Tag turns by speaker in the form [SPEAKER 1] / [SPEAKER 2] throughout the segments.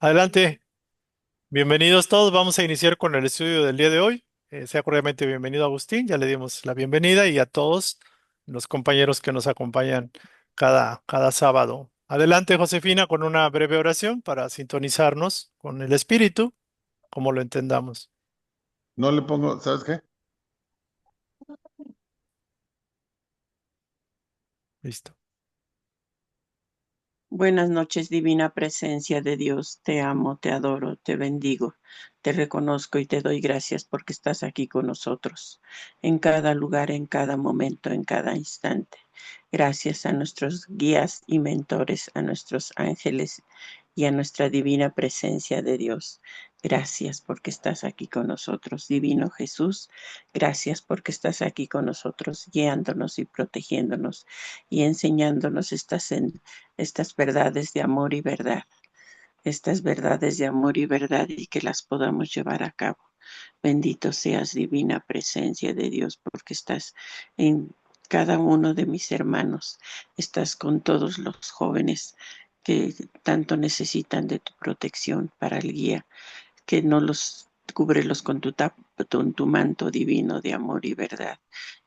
[SPEAKER 1] Adelante, bienvenidos todos. Vamos a iniciar con el estudio del día de hoy. Sea cordialmente bienvenido Agustín, ya le dimos la bienvenida y a todos los compañeros que nos acompañan cada sábado. Adelante, Josefina, con una breve oración para sintonizarnos con el espíritu, como lo entendamos.
[SPEAKER 2] No le pongo, ¿sabes qué?
[SPEAKER 1] Listo.
[SPEAKER 3] Buenas noches, divina presencia de Dios. Te amo, te adoro, te bendigo, te reconozco y te doy gracias porque estás aquí con nosotros, en cada lugar, en cada momento, en cada instante. Gracias a nuestros guías y mentores, a nuestros ángeles y a nuestra divina presencia de Dios. Gracias porque estás aquí con nosotros, divino Jesús. Gracias porque estás aquí con nosotros, guiándonos y protegiéndonos y enseñándonos estas verdades de amor y verdad, estas verdades de amor y verdad y que las podamos llevar a cabo. Bendito seas, divina presencia de Dios, porque estás en cada uno de mis hermanos, estás con todos los jóvenes que tanto necesitan de tu protección para el guía, que no los cúbrelos con tu manto divino de amor y verdad,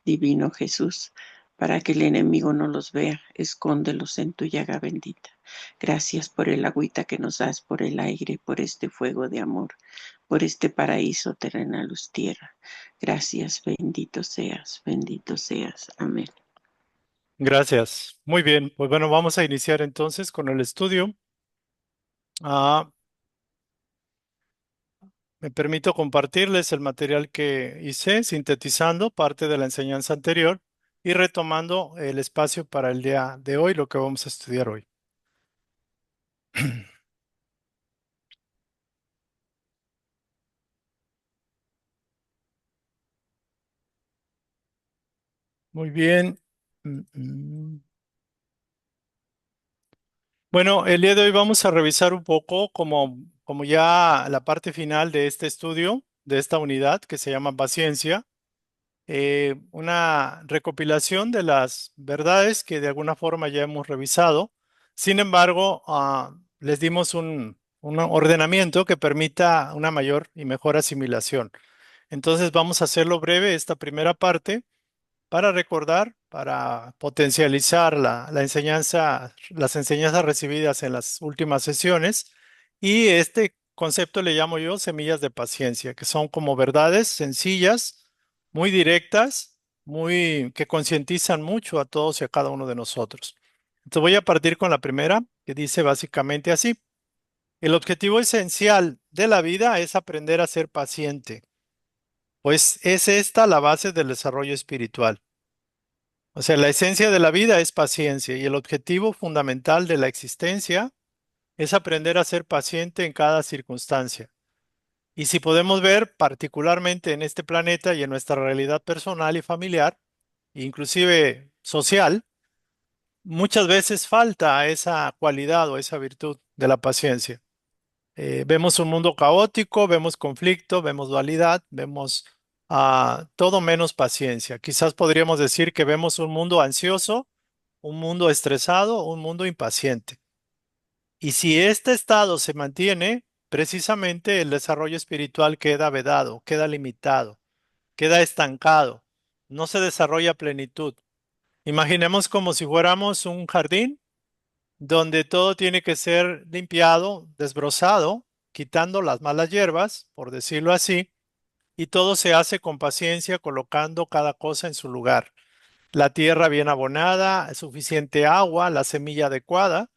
[SPEAKER 3] divino Jesús, para que el enemigo no los vea, escóndelos en tu llaga bendita. Gracias por el agüita que nos das, por el aire, por este fuego de amor, por este paraíso terrenal tierra. Gracias, bendito seas, bendito seas. Amén.
[SPEAKER 1] Gracias. Muy bien, pues bueno, vamos a iniciar entonces con el estudio. Ah, Me permito compartirles el material que hice, sintetizando parte de la enseñanza anterior y retomando el espacio para el día de hoy, lo que vamos a estudiar hoy. Muy bien. Mm, mm. Bueno, el día de hoy vamos a revisar un poco como ya la parte final de este estudio, de esta unidad que se llama paciencia, una recopilación de las verdades que de alguna forma ya hemos revisado. Sin embargo, les dimos un ordenamiento que permita una mayor y mejor asimilación. Entonces vamos a hacerlo breve esta primera parte para recordar, para potencializar la enseñanza, las enseñanzas recibidas en las últimas sesiones. Y este concepto le llamo yo semillas de paciencia, que son como verdades sencillas, muy directas, que concientizan mucho a todos y a cada uno de nosotros. Entonces voy a partir con la primera, que dice básicamente así: el objetivo esencial de la vida es aprender a ser paciente, pues es esta la base del desarrollo espiritual. O sea, la esencia de la vida es paciencia y el objetivo fundamental de la existencia es aprender a ser paciente en cada circunstancia. Y si podemos ver, particularmente en este planeta y en nuestra realidad personal y familiar, inclusive social, muchas veces falta esa cualidad o esa virtud de la paciencia. Vemos un mundo caótico, vemos conflicto, vemos dualidad, vemos todo menos paciencia. Quizás podríamos decir que vemos un mundo ansioso, un mundo estresado, un mundo impaciente. Y si este estado se mantiene, precisamente el desarrollo espiritual queda vedado, queda limitado, queda estancado, no se desarrolla a plenitud. Imaginemos como si fuéramos un jardín donde todo tiene que ser limpiado, desbrozado, quitando las malas hierbas, por decirlo así, y todo se hace con paciencia, colocando cada cosa en su lugar. La tierra bien abonada, suficiente agua, la semilla adecuada,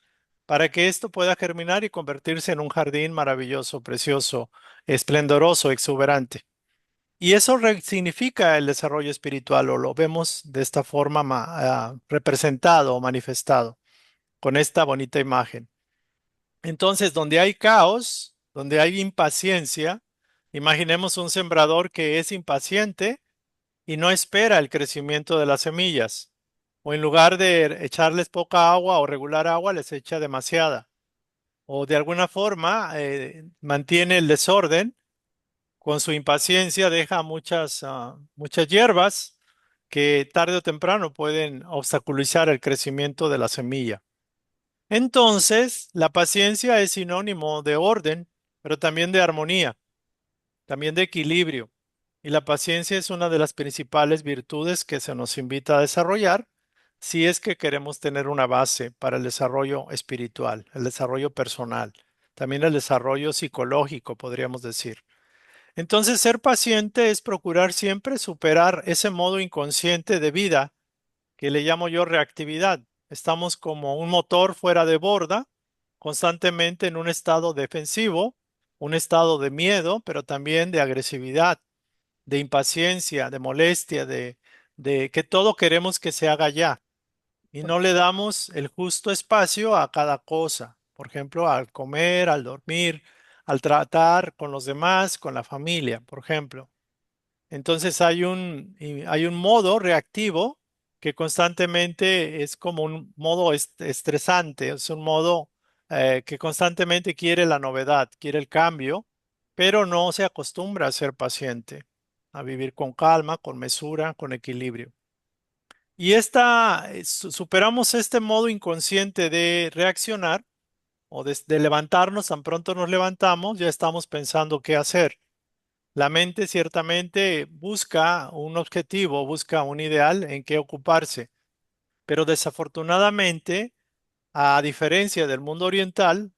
[SPEAKER 1] para que esto pueda germinar y convertirse en un jardín maravilloso, precioso, esplendoroso, exuberante. Y eso significa el desarrollo espiritual, o lo vemos de esta forma representado o manifestado, con esta bonita imagen. Entonces, donde hay caos, donde hay impaciencia, imaginemos un sembrador que es impaciente y no espera el crecimiento de las semillas. O en lugar de echarles poca agua o regular agua, les echa demasiada. O de alguna forma mantiene el desorden, con su impaciencia deja muchas hierbas que tarde o temprano pueden obstaculizar el crecimiento de la semilla. Entonces, la paciencia es sinónimo de orden, pero también de armonía, también de equilibrio. Y la paciencia es una de las principales virtudes que se nos invita a desarrollar si es que queremos tener una base para el desarrollo espiritual, el desarrollo personal, también el desarrollo psicológico, podríamos decir. Entonces, ser paciente es procurar siempre superar ese modo inconsciente de vida que le llamo yo reactividad. Estamos como un motor fuera de borda, constantemente en un estado defensivo, un estado de miedo, pero también de agresividad, de impaciencia, de molestia, de que todo queremos que se haga ya y no le damos el justo espacio a cada cosa. Por ejemplo, al comer, al dormir, al tratar con los demás, con la familia, por ejemplo. Entonces hay un modo reactivo que constantemente es como un modo estresante, es un modo que constantemente quiere la novedad, quiere el cambio, pero no se acostumbra a ser paciente, a vivir con calma, con mesura, con equilibrio. Y superamos este modo inconsciente de reaccionar o de levantarnos, tan pronto nos levantamos, ya estamos pensando qué hacer. La mente ciertamente busca un objetivo, busca un ideal en qué ocuparse, pero desafortunadamente, a diferencia del mundo oriental,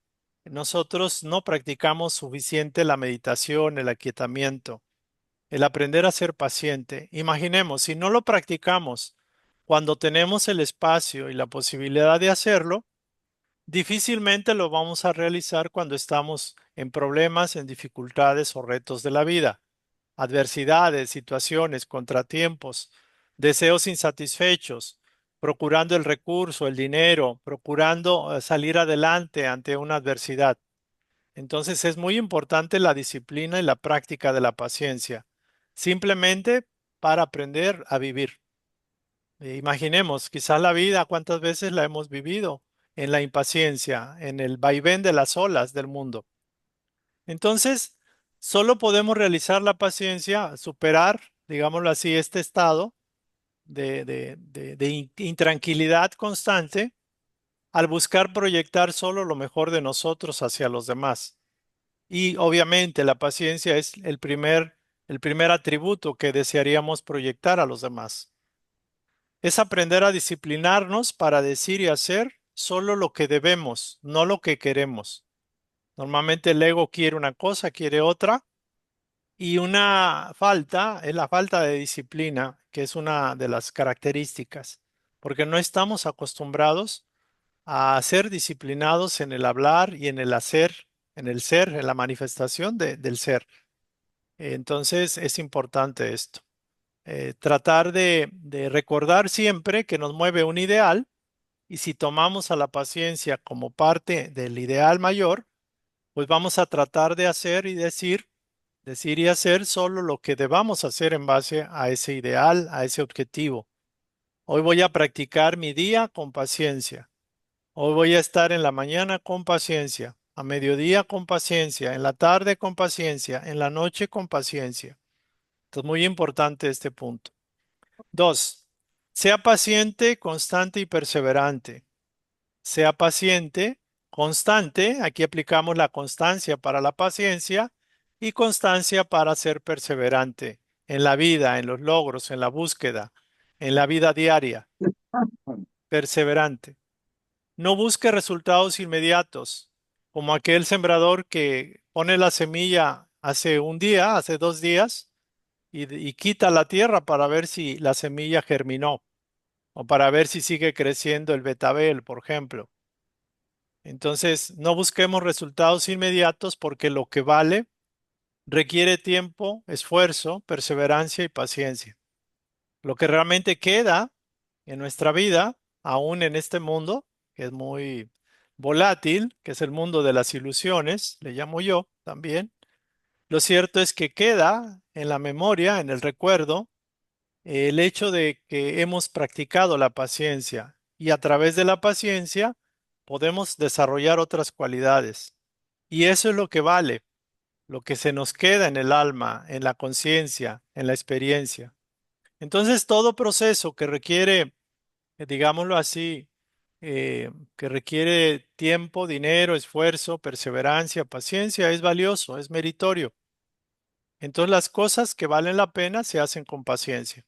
[SPEAKER 1] nosotros no practicamos suficiente la meditación, el aquietamiento, el aprender a ser paciente. Imaginemos, si no lo practicamos cuando tenemos el espacio y la posibilidad de hacerlo, difícilmente lo vamos a realizar cuando estamos en problemas, en dificultades o retos de la vida, adversidades, situaciones, contratiempos, deseos insatisfechos, procurando el recurso, el dinero, procurando salir adelante ante una adversidad. Entonces es muy importante la disciplina y la práctica de la paciencia, simplemente para aprender a vivir. Imaginemos, quizás la vida, ¿cuántas veces la hemos vivido? En la impaciencia, en el vaivén de las olas del mundo. Entonces, solo podemos realizar la paciencia, superar, digámoslo así, este estado de intranquilidad constante al buscar proyectar solo lo mejor de nosotros hacia los demás. Y obviamente la paciencia es el primer atributo que desearíamos proyectar a los demás. Es aprender a disciplinarnos para decir y hacer solo lo que debemos, no lo que queremos. Normalmente el ego quiere una cosa, quiere otra, y una falta es la falta de disciplina, que es una de las características, porque no estamos acostumbrados a ser disciplinados en el hablar y en el hacer, en el ser, en la manifestación del ser. Entonces es importante esto. Tratar de recordar siempre que nos mueve un ideal y si tomamos a la paciencia como parte del ideal mayor, pues vamos a tratar de hacer y decir y hacer solo lo que debamos hacer en base a ese ideal, a ese objetivo. Hoy voy a practicar mi día con paciencia. Hoy voy a estar en la mañana con paciencia, a mediodía con paciencia, en la tarde con paciencia, en la noche con paciencia. Entonces, muy importante este punto. Dos, sea paciente, constante y perseverante. Sea paciente, constante, aquí aplicamos la constancia para la paciencia y constancia para ser perseverante en la vida, en los logros, en la búsqueda, en la vida diaria. Perseverante. No busque resultados inmediatos, como aquel sembrador que pone la semilla hace un día, hace 2 días, y quita la tierra para ver si la semilla germinó o para ver si sigue creciendo el betabel, por ejemplo. Entonces, no busquemos resultados inmediatos porque lo que vale requiere tiempo, esfuerzo, perseverancia y paciencia. Lo que realmente queda en nuestra vida, aún en este mundo, que es muy volátil, que es el mundo de las ilusiones, le llamo yo también, lo cierto es que queda en la memoria, en el recuerdo, el hecho de que hemos practicado la paciencia y a través de la paciencia podemos desarrollar otras cualidades. Y eso es lo que vale, lo que se nos queda en el alma, en la conciencia, en la experiencia. Entonces, todo proceso que requiere, digámoslo así, que requiere tiempo, dinero, esfuerzo, perseverancia, paciencia, es valioso, es meritorio. Entonces las cosas que valen la pena se hacen con paciencia.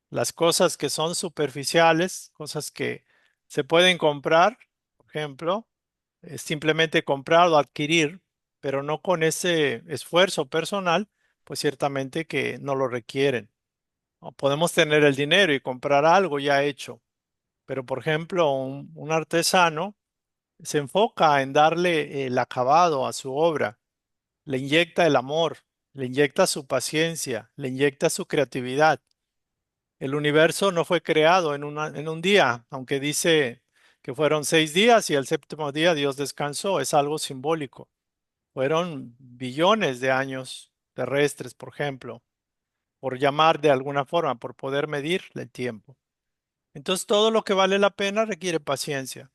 [SPEAKER 1] Las cosas que son superficiales, cosas que se pueden comprar, por ejemplo, es simplemente comprar o adquirir, pero no con ese esfuerzo personal, pues ciertamente que no lo requieren. O podemos tener el dinero y comprar algo ya hecho, pero por ejemplo, un artesano se enfoca en darle el acabado a su obra, le inyecta el amor, le inyecta su paciencia, le inyecta su creatividad. El universo no fue creado en un día, aunque dice que fueron 6 días y el séptimo día Dios descansó, es algo simbólico. Fueron billones de años terrestres, por ejemplo, por llamar de alguna forma, por poder medir el tiempo. Entonces, todo lo que vale la pena requiere paciencia.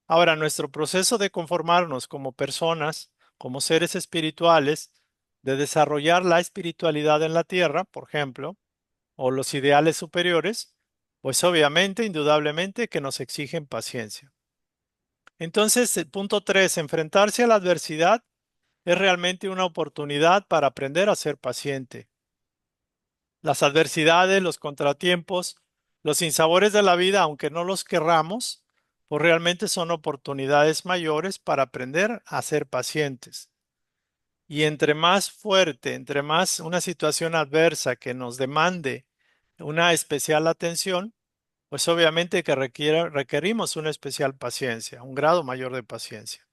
[SPEAKER 1] Ahora, nuestro proceso de conformarnos como personas, como seres espirituales, de desarrollar la espiritualidad en la tierra, por ejemplo, o los ideales superiores, pues obviamente, indudablemente que nos exigen paciencia. Entonces, el punto 3, enfrentarse a la adversidad es realmente una oportunidad para aprender a ser paciente. Las adversidades, los contratiempos, los sinsabores de la vida, aunque no los querramos, pues realmente son oportunidades mayores para aprender a ser pacientes. Y entre más fuerte, entre más una situación adversa que nos demande una especial atención, pues obviamente que requerimos una especial paciencia, un grado mayor de paciencia.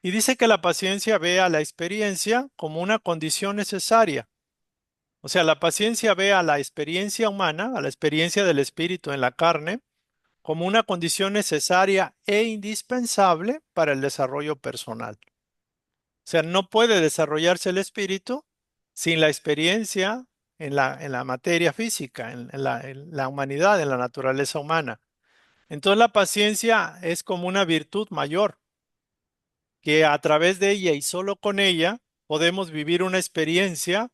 [SPEAKER 1] Y dice que la paciencia ve a la experiencia como una condición necesaria. O sea, la paciencia ve a la experiencia humana, a la experiencia del espíritu en la carne, como una condición necesaria e indispensable para el desarrollo personal. O sea, no puede desarrollarse el espíritu sin la experiencia en la materia física, en la humanidad, en la naturaleza humana. Entonces la paciencia es como una virtud mayor, que a través de ella y solo con ella podemos vivir una experiencia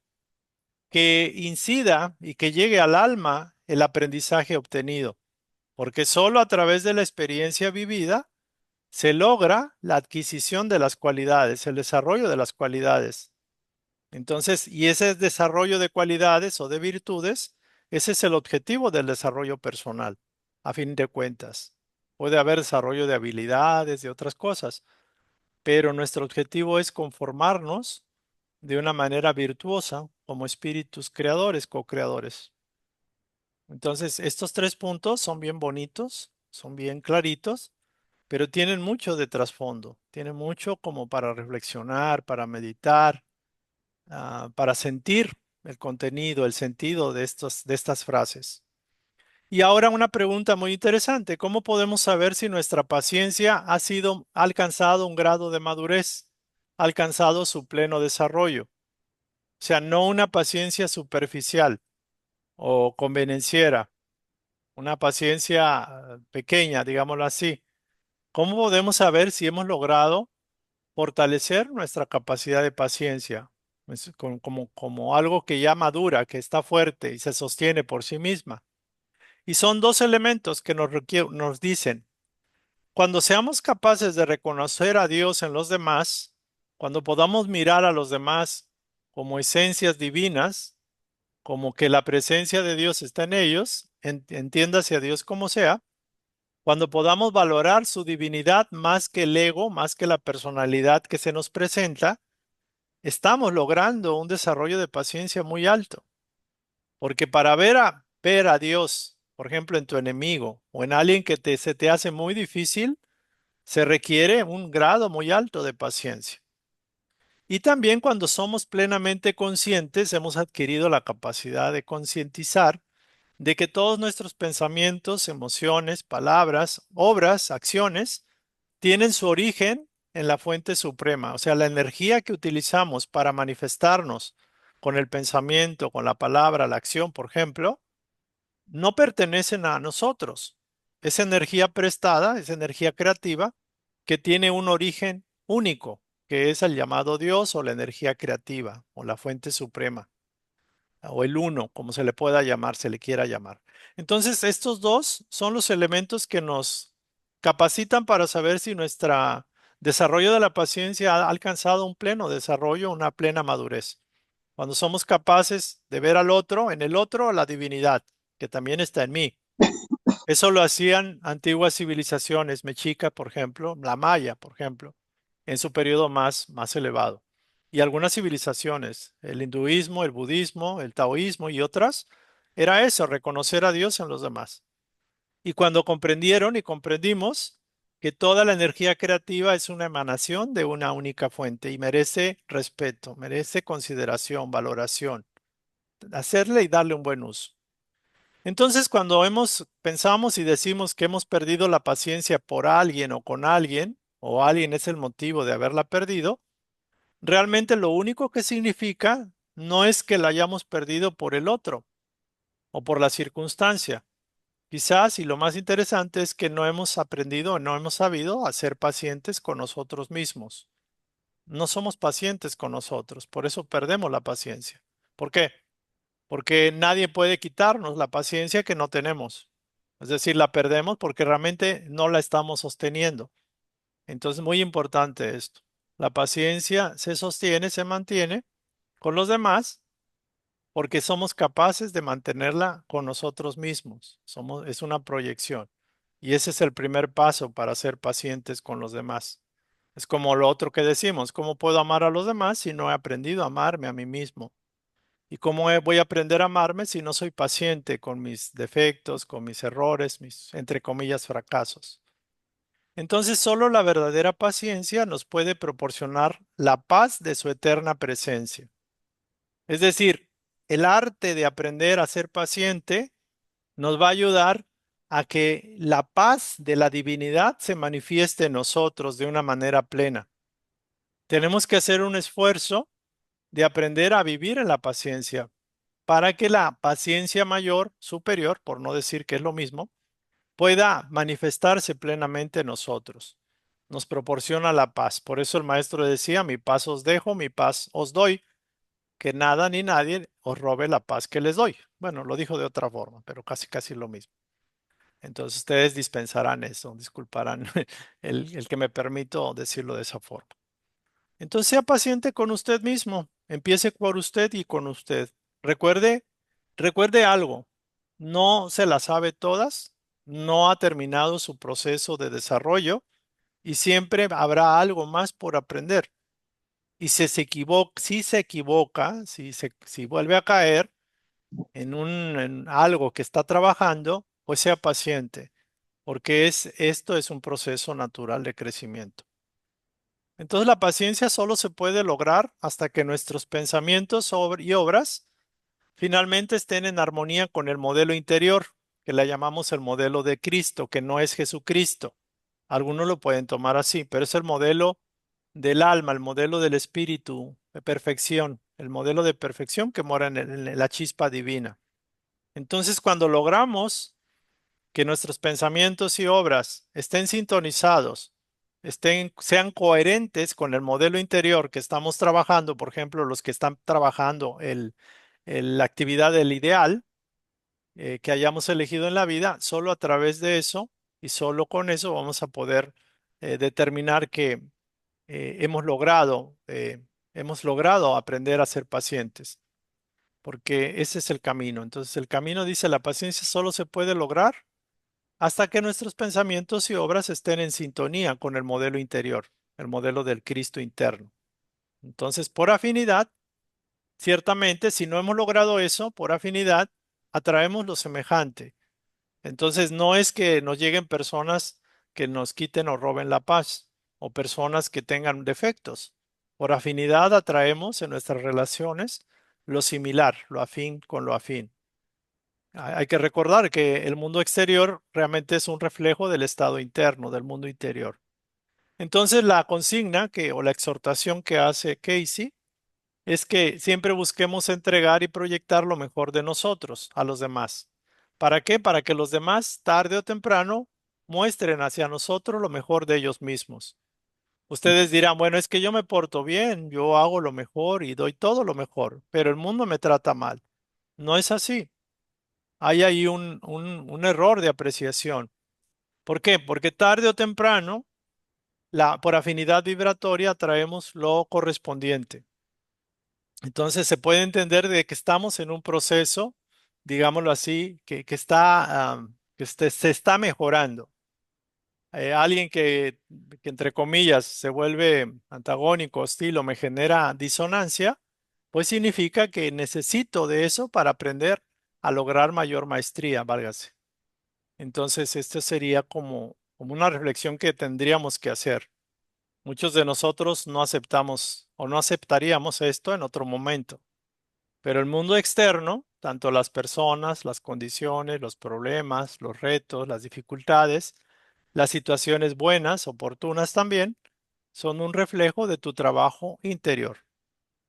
[SPEAKER 1] que incida y que llegue al alma el aprendizaje obtenido, porque solo a través de la experiencia vivida se logra la adquisición de las cualidades, el desarrollo de las cualidades. Entonces, y ese desarrollo de cualidades o de virtudes, ese es el objetivo del desarrollo personal, a fin de cuentas. Puede haber desarrollo de habilidades, de otras cosas, pero nuestro objetivo es conformarnos de una manera virtuosa como espíritus creadores, co-creadores. Entonces, estos 3 puntos son bien bonitos, son bien claritos, pero tienen mucho de trasfondo, tienen mucho como para reflexionar, para meditar, para sentir el contenido, el sentido de estas frases. Y ahora una pregunta muy interesante. ¿Cómo podemos saber si nuestra paciencia ha alcanzado un grado de madurez, ha alcanzado su pleno desarrollo? O sea, no una paciencia superficial o convenenciera, una paciencia pequeña, digámoslo así. ¿Cómo podemos saber si hemos logrado fortalecer nuestra capacidad de paciencia? Como algo que ya madura, que está fuerte y se sostiene por sí misma. Y son 2 elementos que nos dicen, cuando seamos capaces de reconocer a Dios en los demás, cuando podamos mirar a los demás como esencias divinas, como que la presencia de Dios está en ellos, entiéndase a Dios como sea, cuando podamos valorar su divinidad más que el ego, más que la personalidad que se nos presenta, estamos logrando un desarrollo de paciencia muy alto. Porque para ver a Dios, por ejemplo, en tu enemigo o en alguien que se te hace muy difícil, se requiere un grado muy alto de paciencia. Y también cuando somos plenamente conscientes, hemos adquirido la capacidad de concientizar de que todos nuestros pensamientos, emociones, palabras, obras, acciones, tienen su origen en la fuente suprema. O sea, la energía que utilizamos para manifestarnos con el pensamiento, con la palabra, la acción, por ejemplo, no pertenecen a nosotros. Es energía prestada, es energía creativa que tiene un origen único, que es el llamado Dios o la energía creativa o la fuente suprema o el uno, como se le pueda llamar, se le quiera llamar. Entonces, estos dos son los elementos capacitan para saber si nuestro desarrollo de la paciencia ha alcanzado un pleno desarrollo, una plena madurez. Cuando somos capaces de ver al otro, en el otro, la divinidad, que también está en mí. Eso lo hacían antiguas civilizaciones, mexica, por ejemplo, la maya, por ejemplo, en su periodo más elevado. Y algunas civilizaciones, el hinduismo, el budismo, el taoísmo y otras, era eso, reconocer a Dios en los demás. Y cuando comprendieron y comprendimos que toda la energía creativa es una emanación de una única fuente y merece respeto, merece consideración, valoración, hacerle y darle un buen uso. Entonces, cuando pensamos y decimos que hemos perdido la paciencia por alguien o con alguien, o alguien es el motivo de haberla perdido, realmente lo único que significa no es que la hayamos perdido por el otro o por la circunstancia. Quizás, y lo más interesante es que no hemos aprendido o no hemos sabido a ser pacientes con nosotros mismos. No somos pacientes con nosotros, por eso perdemos la paciencia. ¿Por qué? Porque nadie puede quitarnos la paciencia que no tenemos. Es decir, la perdemos porque realmente no la estamos sosteniendo. Entonces, muy importante esto. La paciencia se sostiene, se mantiene con los demás porque somos capaces de mantenerla con nosotros mismos. Es una proyección. Y ese es el primer paso para ser pacientes con los demás. Es como lo otro que decimos, ¿cómo puedo amar a los demás si no he aprendido a amarme a mí mismo? ¿Y cómo voy a aprender a amarme si no soy paciente con mis defectos, con mis errores, mis, entre comillas, fracasos? Entonces, solo la verdadera paciencia nos puede proporcionar la paz de su eterna presencia. Es decir, el arte de aprender a ser paciente nos va a ayudar a que la paz de la divinidad se manifieste en nosotros de una manera plena. Tenemos que hacer un esfuerzo de aprender a vivir en la paciencia para que la paciencia mayor, superior, por no decir que es lo mismo, pueda manifestarse plenamente en nosotros. Nos proporciona la paz. Por eso el maestro decía, mi paz os dejo, mi paz os doy, que nada ni nadie os robe la paz que les doy. Bueno, lo dijo de otra forma, pero casi lo mismo. Entonces ustedes dispensarán eso, disculparán el que me permito decirlo de esa forma. Entonces sea paciente con usted mismo. Empiece por usted y con usted. Recuerde, recuerde algo. No se las sabe todas, no ha terminado su proceso de desarrollo y siempre habrá algo más por aprender. Y si se equivoca, si vuelve a caer en algo que está trabajando, pues sea paciente, porque esto es un proceso natural de crecimiento. Entonces la paciencia solo se puede lograr hasta que nuestros pensamientos y obras finalmente estén en armonía con el modelo interior, que le llamamos el modelo de Cristo, que no es Jesucristo. Algunos lo pueden tomar así, pero es el modelo del alma, el modelo del espíritu de perfección, el modelo de perfección que mora en la chispa divina. Entonces, cuando logramos que nuestros pensamientos y obras estén sintonizados, sean coherentes con el modelo interior que estamos trabajando, por ejemplo, los que están trabajando la actividad del ideal que hayamos elegido en la vida, solo a través de eso y solo con eso vamos a poder determinar que hemos logrado aprender a ser pacientes, porque ese es el camino. Entonces, el camino dice, la paciencia solo se puede lograr hasta que nuestros pensamientos y obras estén en sintonía con el modelo interior, el modelo del Cristo interno. Entonces, por afinidad, ciertamente, si no hemos logrado eso, por afinidad, atraemos lo semejante. Entonces, no es que nos lleguen personas que nos quiten o roben la paz, o personas que tengan defectos. Por afinidad atraemos en nuestras relaciones lo similar, lo afín con lo afín. Hay que recordar que el mundo exterior realmente es un reflejo del estado interno, del mundo interior. Entonces, la consigna o la exhortación que hace Casey es que siempre busquemos entregar y proyectar lo mejor de nosotros a los demás. ¿Para qué? Para que los demás, tarde o temprano, muestren hacia nosotros lo mejor de ellos mismos. Ustedes dirán, bueno, es que yo me porto bien, yo hago lo mejor y doy todo lo mejor, pero el mundo me trata mal. No es así. Hay ahí un error de apreciación. ¿Por qué? Porque tarde o temprano, por afinidad vibratoria, traemos lo correspondiente. Entonces se puede entender de que estamos en un proceso, digámoslo así, que se está mejorando. Alguien que, entre comillas, se vuelve antagónico, hostil o me genera disonancia, pues significa que necesito de eso para aprender a lograr mayor maestría, válgase. Entonces, esto sería como una reflexión que tendríamos que hacer. Muchos de nosotros no aceptamos o no aceptaríamos esto en otro momento, pero el mundo externo, tanto las personas, las condiciones, los problemas, los retos, las dificultades, las situaciones buenas, oportunas también, son un reflejo de tu trabajo interior.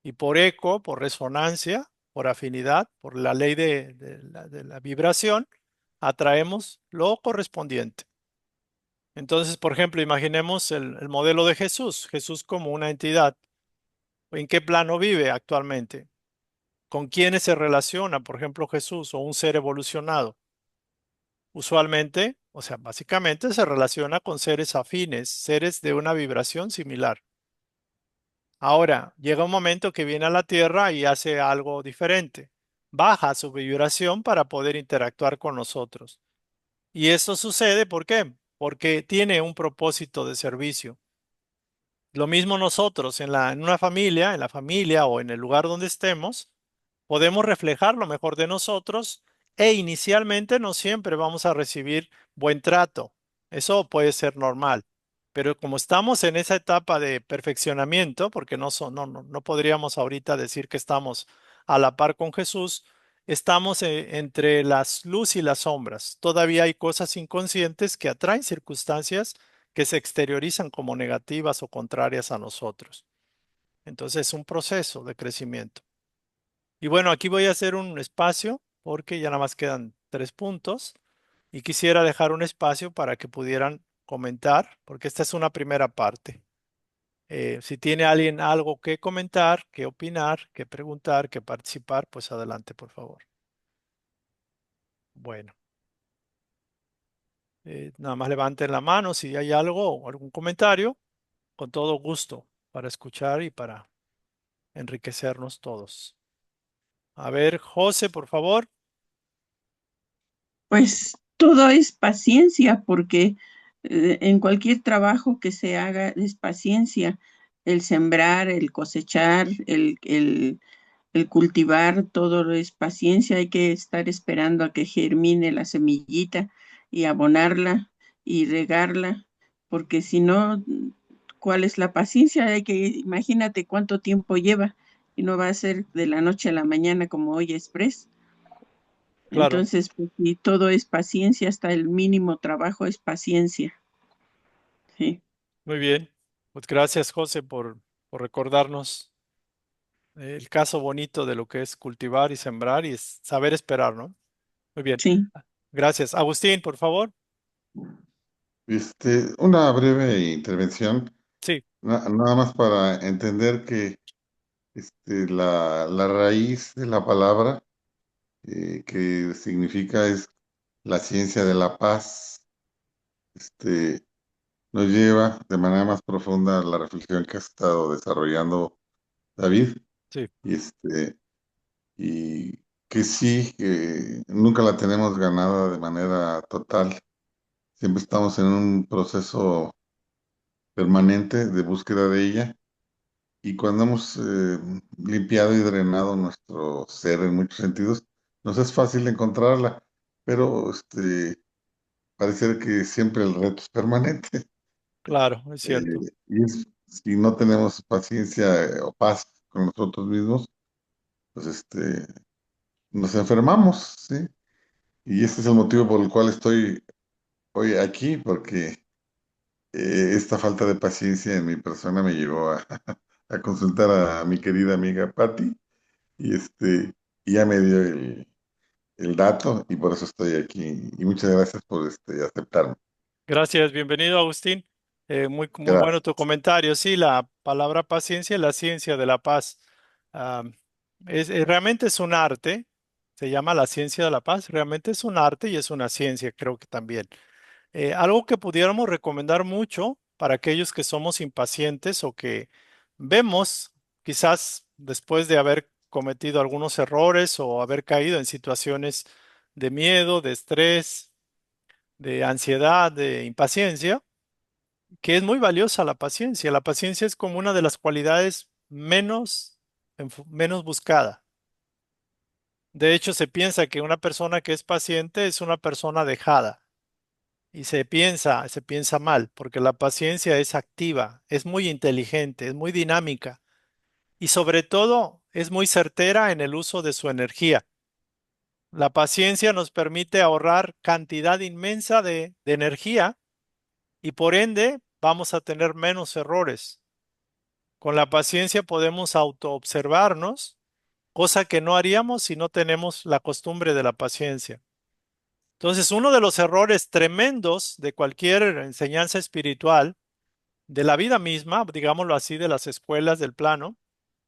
[SPEAKER 1] Y por eco, por resonancia, por afinidad, por la ley de la vibración, atraemos lo correspondiente. Entonces, por ejemplo, imaginemos el modelo de Jesús, Jesús como una entidad. ¿En qué plano vive actualmente? ¿Con quiénes se relaciona, por ejemplo, Jesús o un ser evolucionado? Usualmente, o sea, básicamente se relaciona con seres afines, seres de una vibración similar. Ahora, llega un momento que viene a la Tierra y hace algo diferente. Baja su vibración para poder interactuar con nosotros. Y eso sucede, ¿por qué? Porque tiene un propósito de servicio. Lo mismo nosotros en una familia, en la familia o en el lugar donde estemos, podemos reflejar lo mejor de nosotros e inicialmente no siempre vamos a recibir buen trato. Eso puede ser normal. Pero como estamos en esa etapa de perfeccionamiento, porque no podríamos ahorita decir que estamos a la par con Jesús, estamos entre las luz y las sombras. Todavía hay cosas inconscientes que atraen circunstancias que se exteriorizan como negativas o contrarias a nosotros. Entonces es un proceso de crecimiento. Y bueno, aquí voy a hacer un espacio porque ya nada más quedan 3 puntos y quisiera dejar un espacio para que pudieran comentar, porque esta es una primera parte. Si tiene alguien algo que comentar, que opinar, que preguntar, que participar, pues adelante, por favor. Bueno, nada más levanten la mano si hay algo o algún comentario, con todo gusto para escuchar y para enriquecernos todos. A ver, José, por favor.
[SPEAKER 3] Pues todo es paciencia, porque en cualquier trabajo que se haga es paciencia. El sembrar, el cosechar, el cultivar, todo es paciencia. Hay que estar esperando a que germine la semillita y abonarla y regarla, porque si no, ¿cuál es la paciencia? Imagínate cuánto tiempo lleva y no va a ser de la noche a la mañana como hoy Express.
[SPEAKER 1] Claro,
[SPEAKER 3] Entonces, pues, sí, todo es paciencia, hasta el mínimo trabajo es paciencia. Sí,
[SPEAKER 1] muy bien. Pues gracias, José, por recordarnos el caso bonito de lo que es cultivar y sembrar y es saber esperar, ¿no? Muy bien.
[SPEAKER 3] sí.
[SPEAKER 1] Gracias. Agustín, por favor.
[SPEAKER 2] Una breve intervención,
[SPEAKER 1] Sí,
[SPEAKER 2] nada más para entender que la raíz de la palabra que significa es la ciencia de la paz. Este, Nos lleva de manera más profunda a la reflexión que ha estado desarrollando David
[SPEAKER 1] sí,
[SPEAKER 2] y y que sí, que nunca la tenemos ganada de manera total. Siempre estamos en un proceso permanente de búsqueda de ella. Y cuando hemos limpiado y drenado nuestro ser en muchos sentidos, nos es fácil encontrarla, pero parece que siempre el reto es permanente.
[SPEAKER 1] claro, es
[SPEAKER 2] Eh,
[SPEAKER 1] cierto.
[SPEAKER 2] si no tenemos paciencia o paz con nosotros mismos, pues nos enfermamos, ¿sí? Y este es el motivo por el cual estoy hoy aquí, porque esta falta de paciencia en mi persona me llevó a consultar a mi querida amiga Patti y y ya me dio el dato y por eso estoy aquí. Y muchas gracias por aceptarme.
[SPEAKER 1] Gracias, bienvenido, Agustín. Muy bueno
[SPEAKER 2] Gracias.
[SPEAKER 1] tu comentario. Sí, la palabra paciencia es la ciencia de la paz. Ah, realmente es un arte. Se llama la ciencia de la paz. Realmente es un arte y es una ciencia, creo que también. Algo que pudiéramos recomendar mucho para aquellos que somos impacientes o que vemos, quizás después de haber cometido algunos errores o haber caído en situaciones de miedo, de estrés, de ansiedad, de impaciencia, que es muy valiosa la paciencia. La paciencia es como una de las cualidades menos buscada. De hecho, se piensa que una persona que es paciente es una persona dejada. Y se piensa mal, porque la paciencia es activa, es muy inteligente, es muy dinámica y sobre todo es muy certera en el uso de su energía. La paciencia nos permite ahorrar cantidad inmensa de energía y por ende vamos a tener menos errores. Con la paciencia podemos autoobservarnos, cosa que no haríamos si no tenemos la costumbre de la paciencia. Entonces, uno de los errores tremendos de cualquier enseñanza espiritual, de la vida misma, digámoslo así, de las escuelas del plano,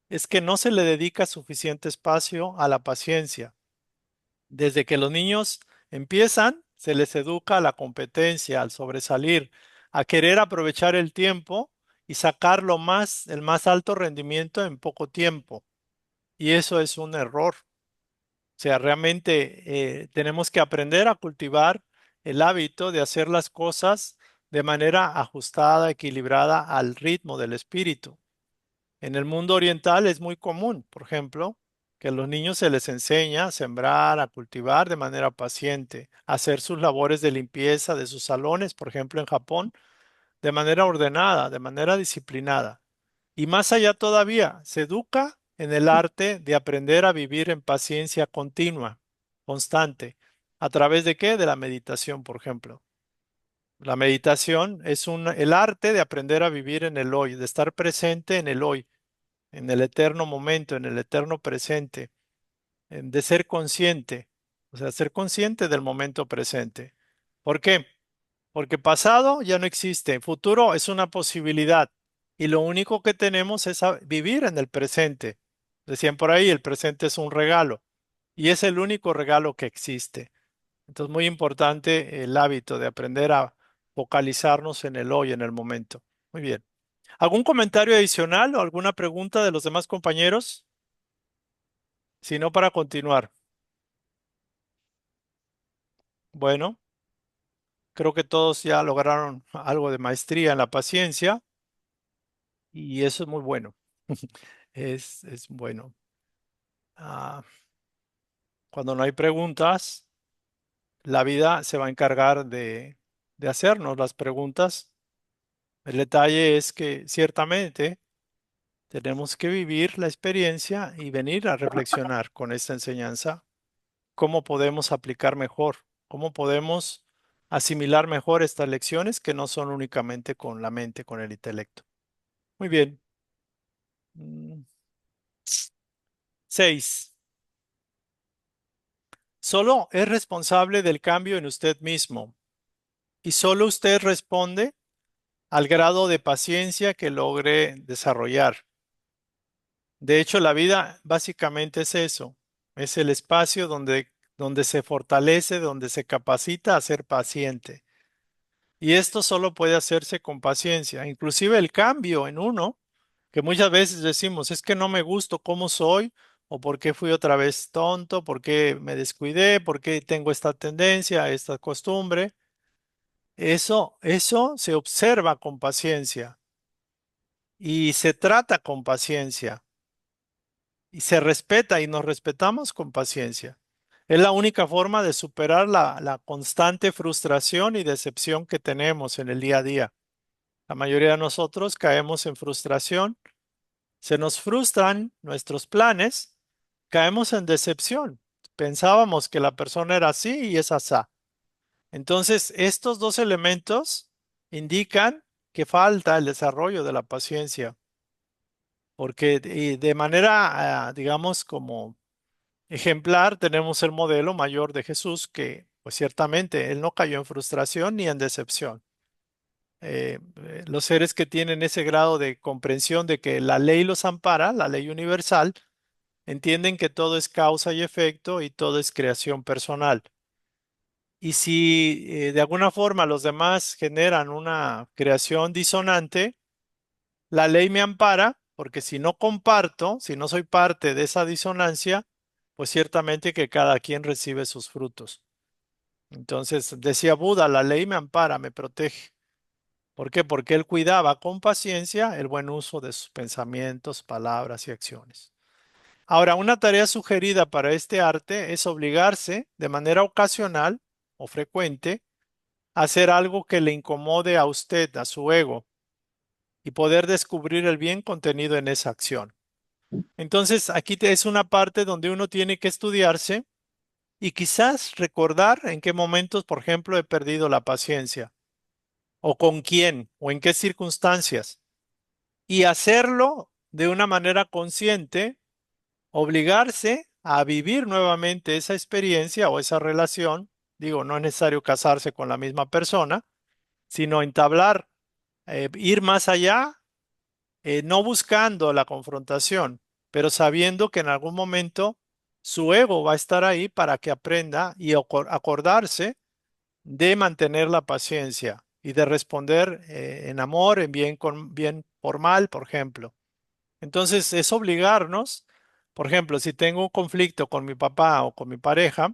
[SPEAKER 1] es que no se le dedica suficiente espacio a la paciencia. Desde que los niños empiezan, se les educa a la competencia, al sobresalir, a querer aprovechar el tiempo y sacar el más alto rendimiento en poco tiempo. Y eso es un error. O sea, realmente tenemos que aprender a cultivar el hábito de hacer las cosas de manera ajustada, equilibrada al ritmo del espíritu. En el mundo oriental es muy común, por ejemplo, que a los niños se les enseña a sembrar, a cultivar de manera paciente, a hacer sus labores de limpieza de sus salones, por ejemplo, en Japón, de manera ordenada, de manera disciplinada. Y más allá todavía, se educa en el arte de aprender a vivir en paciencia continua, constante. ¿A través de qué? De la meditación, por ejemplo. La meditación es el arte de aprender a vivir en el hoy, de estar presente en el hoy, en el eterno momento, en el eterno presente, de ser consciente, o sea, ser consciente del momento presente. ¿Por qué? Porque pasado ya no existe, futuro es una posibilidad y lo único que tenemos es vivir en el presente. Decían por ahí, el presente es un regalo y es el único regalo que existe. Entonces, muy importante el hábito de aprender a focalizarnos en el hoy, en el momento. Muy bien. ¿Algún comentario adicional o alguna pregunta de los demás compañeros? Si no, para continuar. Bueno, creo que todos ya lograron algo de maestría en la paciencia y eso es muy bueno. Es bueno. Ah, cuando no hay preguntas, la vida se va a encargar de hacernos las preguntas. El detalle es que ciertamente tenemos que vivir la experiencia y venir a reflexionar con esta enseñanza, cómo podemos aplicar mejor, cómo podemos asimilar mejor estas lecciones que no son únicamente con la mente, con el intelecto. Muy bien. 6. Solo es responsable del cambio en usted mismo y solo usted responde al grado de paciencia que logre desarrollar. De hecho, la vida básicamente es eso, es el espacio donde se fortalece, donde se capacita a ser paciente. Y esto solo puede hacerse con paciencia. Inclusive el cambio en uno, que muchas veces decimos, es que no me gusto cómo soy, o por qué fui otra vez tonto, por qué me descuidé, por qué tengo esta tendencia, esta costumbre. Eso se observa con paciencia y se trata con paciencia y se respeta y nos respetamos con paciencia. Es la única forma de superar la constante frustración y decepción que tenemos en el día a día. La mayoría de nosotros caemos en frustración, se nos frustran nuestros planes, caemos en decepción. Pensábamos que la persona era así y es asá. Entonces, estos dos elementos indican que falta el desarrollo de la paciencia, porque de manera, digamos, como ejemplar, tenemos el modelo mayor de Jesús que, pues ciertamente, él no cayó en frustración ni en decepción. Los seres que tienen ese grado de comprensión de que la ley los ampara, la ley universal, entienden que todo es causa y efecto y todo es creación personal. Y si de alguna forma los demás generan una creación disonante, la ley me ampara, porque si no comparto, si no soy parte de esa disonancia, pues ciertamente que cada quien recibe sus frutos. Entonces, decía Buda, la ley me ampara, me protege. ¿Por qué? Porque él cuidaba con paciencia el buen uso de sus pensamientos, palabras y acciones. Ahora, una tarea sugerida para este arte es obligarse de manera ocasional o frecuente a hacer algo que le incomode a usted, a su ego, y poder descubrir el bien contenido en esa acción. Entonces, aquí es una parte donde uno tiene que estudiarse y quizás recordar en qué momentos, por ejemplo, he perdido la paciencia, o con quién, o en qué circunstancias, y hacerlo de una manera consciente, obligarse a vivir nuevamente esa experiencia o esa relación. Digo, no es necesario casarse con la misma persona, sino entablar, ir más allá, no buscando la confrontación, pero sabiendo que en algún momento su ego va a estar ahí para que aprenda y acordarse de mantener la paciencia y de responder en amor, en bien, con, bien por mal, por ejemplo. Entonces es obligarnos, por ejemplo, si tengo un conflicto con mi papá o con mi pareja,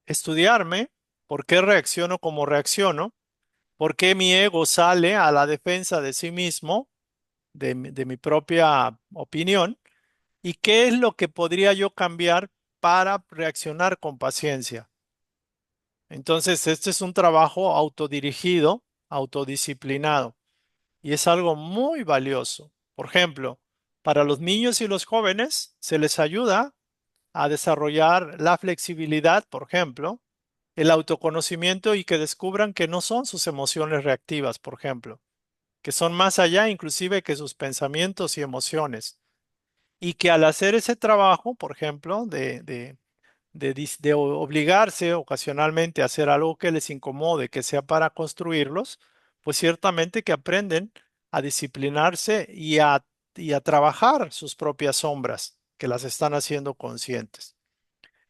[SPEAKER 1] estudiarme por qué reacciono como reacciono, por qué mi ego sale a la defensa de sí mismo, de mi propia opinión, y qué es lo que podría yo cambiar para reaccionar con paciencia. Entonces, este es un trabajo autodirigido, autodisciplinado, y es algo muy valioso. Por ejemplo, para los niños y los jóvenes se les ayuda a desarrollar la flexibilidad, por ejemplo, el autoconocimiento y que descubran que no son sus emociones reactivas, por ejemplo, que son más allá inclusive que sus pensamientos y emociones. Y que al hacer ese trabajo, por ejemplo, de obligarse ocasionalmente a hacer algo que les incomode, que sea para construirlos, pues ciertamente que aprenden a disciplinarse y a trabajar sus propias sombras, que las están haciendo conscientes.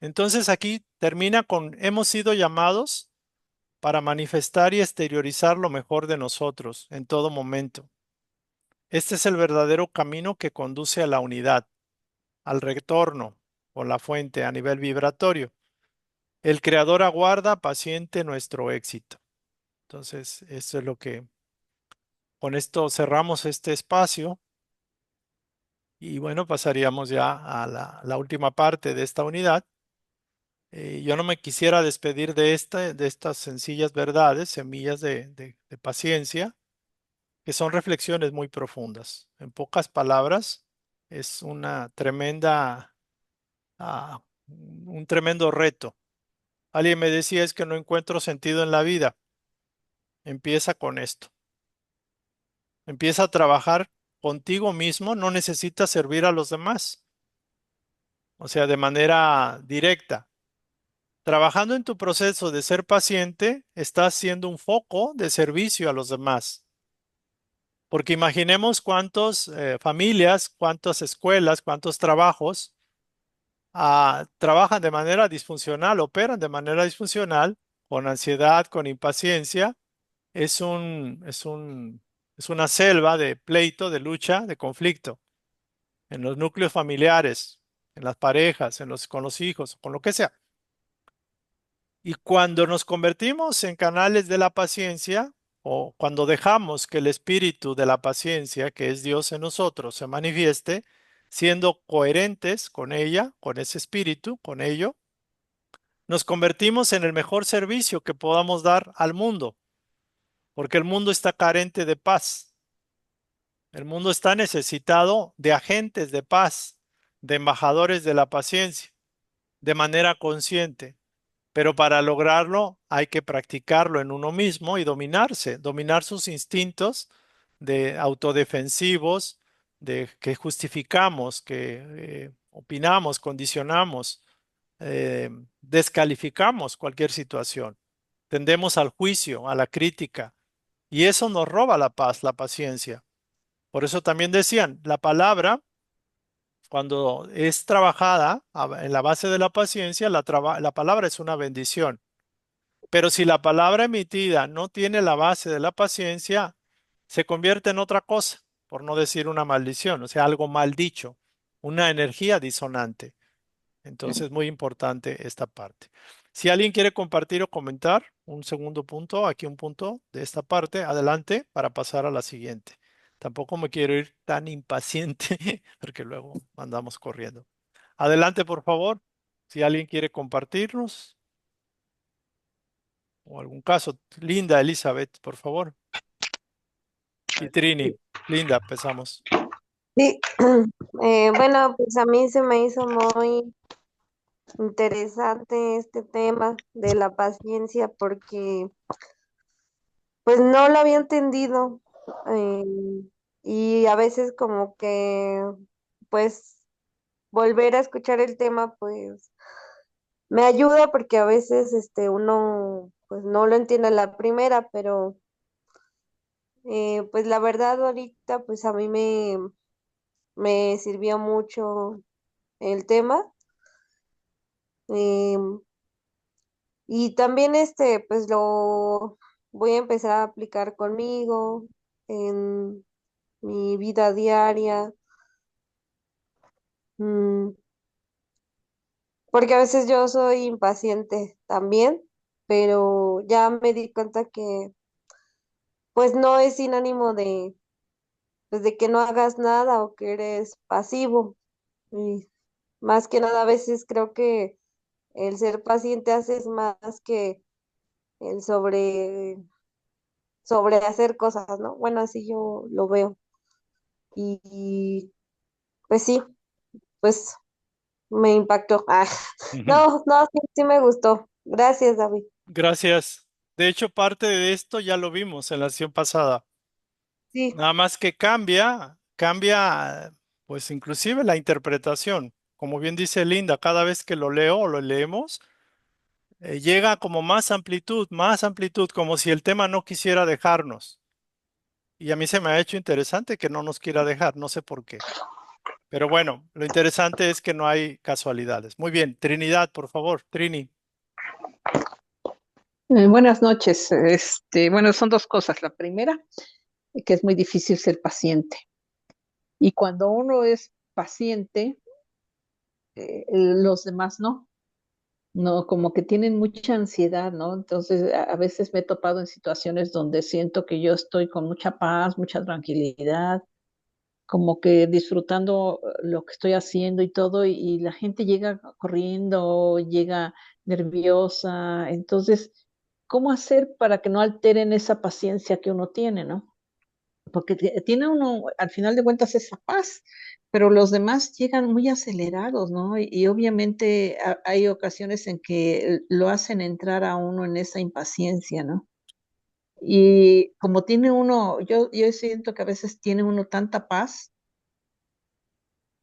[SPEAKER 1] Entonces aquí termina con, hemos sido llamados para manifestar y exteriorizar lo mejor de nosotros en todo momento. Este es el verdadero camino que conduce a la unidad, al retorno con la fuente a nivel vibratorio. El creador aguarda paciente nuestro éxito. Entonces, esto es lo que, con esto cerramos este espacio y bueno, pasaríamos ya a la última parte de esta unidad. Yo no me quisiera despedir de estas sencillas verdades, semillas de paciencia, que son reflexiones muy profundas. En pocas palabras, es una tremenda, un tremendo reto. Alguien me decía es que no encuentro sentido en la vida. Empieza con esto. Empieza a trabajar contigo mismo, no necesitas servir a los demás, o sea, de manera directa. Trabajando en tu proceso de ser paciente, estás siendo un foco de servicio a los demás. Porque imaginemos cuántas familias, cuántas escuelas, cuántos trabajos trabajan de manera disfuncional, operan de manera disfuncional, con ansiedad, con impaciencia. Es es una selva de pleito, de lucha, de conflicto en los núcleos familiares, en las parejas, con los hijos, con lo que sea. Y cuando nos convertimos en canales de la paciencia, o cuando dejamos que el espíritu de la paciencia, que es Dios en nosotros, se manifieste, siendo coherentes con ella, con ese espíritu, con ello, nos convertimos en el mejor servicio que podamos dar al mundo, porque el mundo está carente de paz. El mundo está necesitado de agentes de paz, de embajadores de la paciencia, de manera consciente. Pero para lograrlo hay que practicarlo en uno mismo y dominarse, dominar sus instintos de autodefensivos, de que justificamos, que opinamos, condicionamos, eh, descalificamos cualquier situación. Tendemos al juicio, a la crítica, y eso nos roba la paz, la paciencia. Por eso también decían, la palabra, cuando es trabajada en la base de la paciencia, la palabra es una bendición. Pero si la palabra emitida no tiene la base de la paciencia, se convierte en otra cosa, por no decir una maldición, o sea, algo mal dicho, una energía disonante. Entonces, muy importante esta parte. Si alguien quiere compartir o comentar, un segundo punto, aquí un punto de esta parte, adelante para pasar a la siguiente. Tampoco me quiero ir tan impaciente porque luego andamos corriendo. Adelante, por favor. Si alguien quiere compartirnos o algún caso. Linda, Elizabeth, por favor. Y Trini. Linda, empezamos.
[SPEAKER 4] Sí, bueno, pues a mí se me hizo muy interesante este tema de la paciencia porque pues no lo había entendido eh, y a veces como que pues volver a escuchar el tema pues me ayuda porque a veces uno pues no lo entiende a la primera, pero pues la verdad ahorita pues a mí me sirvió mucho el tema. em, Y también pues lo voy a empezar a aplicar conmigo en mi vida diaria, mm, porque a veces yo soy impaciente también, pero ya me di cuenta que pues no es sinónimo pues, de que no hagas nada o que eres pasivo. Y más que nada a veces creo que el ser paciente haces más que el sobre hacer cosas, ¿no? Bueno, así yo lo veo. Y pues sí, pues me impactó. Ah,
[SPEAKER 1] Ujú.
[SPEAKER 4] no, no, sí, sí me gustó. Gracias, David.
[SPEAKER 1] Gracias. De hecho, parte de esto ya lo vimos en la sesión pasada.
[SPEAKER 4] Sí,
[SPEAKER 1] Nada más que cambia, pues inclusive la interpretación. Como bien dice Linda, cada vez que lo leo o lo leemos, llega como más amplitud, como si el tema no quisiera dejarnos. Y a mí se me ha hecho interesante que no nos quiera dejar, no sé por qué. Pero bueno, lo interesante es que no hay casualidades. Muy bien, Trinidad, por favor, Trini.
[SPEAKER 5] Buenas noches. Bueno, son dos cosas. La primera, que es muy difícil ser paciente. Y cuando uno es paciente, los demás no. No, como que tienen mucha ansiedad, ¿no? Entonces, a veces me he topado en situaciones donde siento que yo estoy con mucha paz, mucha tranquilidad, como que disfrutando lo que estoy haciendo y todo, y la gente llega corriendo, llega nerviosa. Entonces, ¿cómo hacer para que no alteren esa paciencia que uno tiene, ¿no? Porque tiene uno, al final de cuentas, esa paz, pero los demás llegan muy acelerados, ¿no? Y obviamente hay ocasiones en que lo hacen entrar a uno en esa impaciencia, ¿no? Y como tiene uno, yo siento que a veces tiene uno tanta paz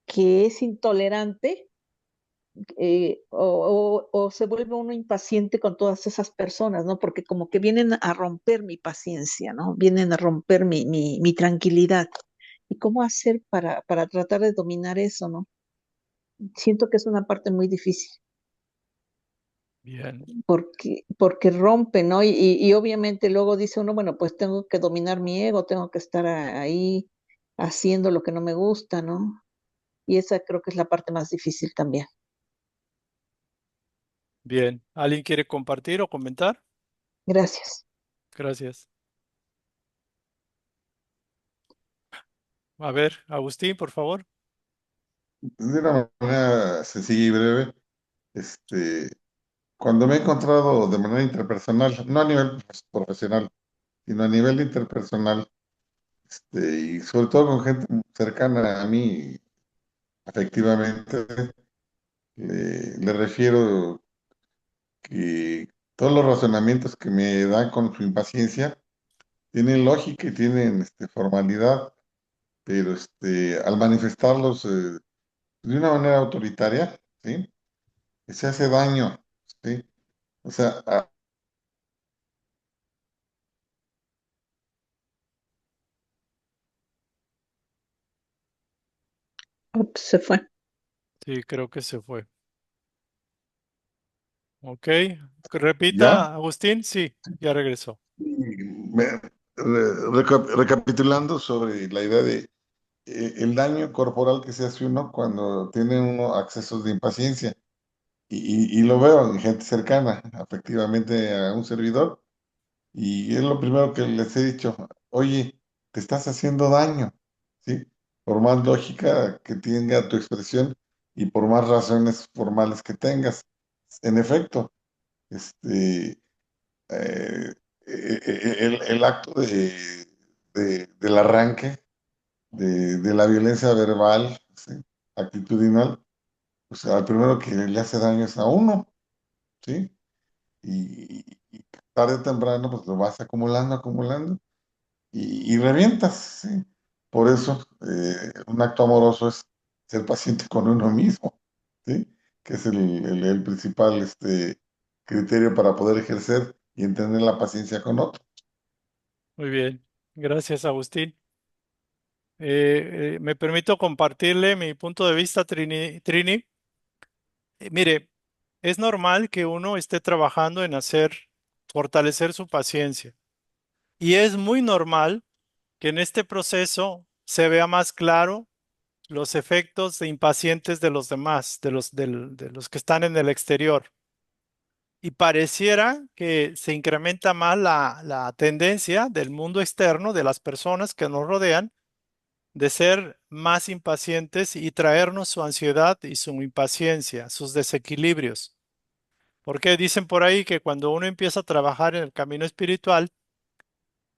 [SPEAKER 5] que es intolerante, o se vuelve uno impaciente con todas esas personas, ¿no? Porque como que vienen a romper mi paciencia, ¿no? Vienen a romper mi tranquilidad. ¿Y cómo hacer para tratar de dominar eso, ¿no? Siento que es una parte muy difícil
[SPEAKER 1] Bien,
[SPEAKER 5] porque rompe, ¿no? Y obviamente luego dice uno, bueno, pues tengo que dominar mi ego, tengo que estar ahí haciendo lo que no me gusta, ¿no? Y esa creo que es la parte más difícil también.
[SPEAKER 1] bien. ¿Alguien quiere compartir o comentar?
[SPEAKER 5] Gracias.
[SPEAKER 1] Gracias. A ver, Agustín, por favor.
[SPEAKER 2] De una manera sencilla y breve, este, cuando me he encontrado de manera interpersonal, no a nivel profesional, sino a nivel interpersonal, y sobre todo con gente cercana a mí afectivamente, le refiero que todos los razonamientos que me dan con su impaciencia tienen lógica y tienen formalidad, pero al manifestarlos de una manera autoritaria, ¿sí? Se hace daño, ¿sí? O sea,
[SPEAKER 5] Ups, se fue.
[SPEAKER 1] Sí, creo que se fue. Ok. Repita,
[SPEAKER 2] ¿Ya?
[SPEAKER 1] Agustín. Sí, ya regresó.
[SPEAKER 2] Recapitulando sobre la idea de el daño corporal que se hace uno cuando tiene uno accesos de impaciencia. Y lo veo en gente cercana, afectivamente a un servidor, y es lo primero que les he dicho, oye, te estás haciendo daño, ¿sí? Por más lógica que tenga tu expresión y por más razones formales que tengas. En efecto, este, el acto del arranque, de la violencia verbal, ¿sí? Actitudinal, pues al primero que le hace daño es a uno, ¿sí? Y tarde o temprano pues lo vas acumulando, acumulando y revientas, ¿sí? Por eso un acto amoroso es ser paciente con uno mismo, ¿sí? Que es el principal criterio para poder ejercer y entender la paciencia con otro.
[SPEAKER 1] Muy bien. Gracias, Agustín. Me permito compartirle mi punto de vista, Trini. Mire, es normal que uno esté trabajando en fortalecer su paciencia. Y es muy normal que en este proceso se vea más claro los efectos de impacientes de los demás, de los que están en el exterior. Y pareciera que se incrementa más la tendencia del mundo externo, de las personas que nos rodean, de ser más impacientes y traernos su ansiedad y su impaciencia, sus desequilibrios. Porque dicen por ahí que cuando uno empieza a trabajar en el camino espiritual,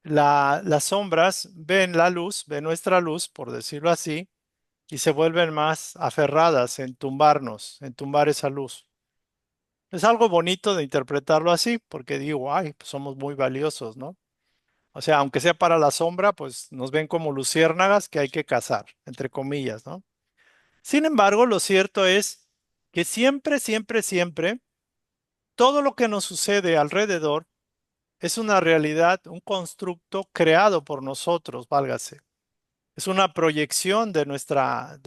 [SPEAKER 1] las sombras ven la luz, ven nuestra luz, por decirlo así, y se vuelven más aferradas en tumbarnos, en tumbar esa luz. Es algo bonito de interpretarlo así, porque digo, ay, pues somos muy valiosos, ¿no? O sea, aunque sea para la sombra, pues nos ven como luciérnagas que hay que cazar, entre comillas, ¿no? Sin embargo, lo cierto es que siempre, siempre, siempre, todo lo que nos sucede alrededor es una realidad, un constructo creado por nosotros, válgase. Es una proyección de nuestra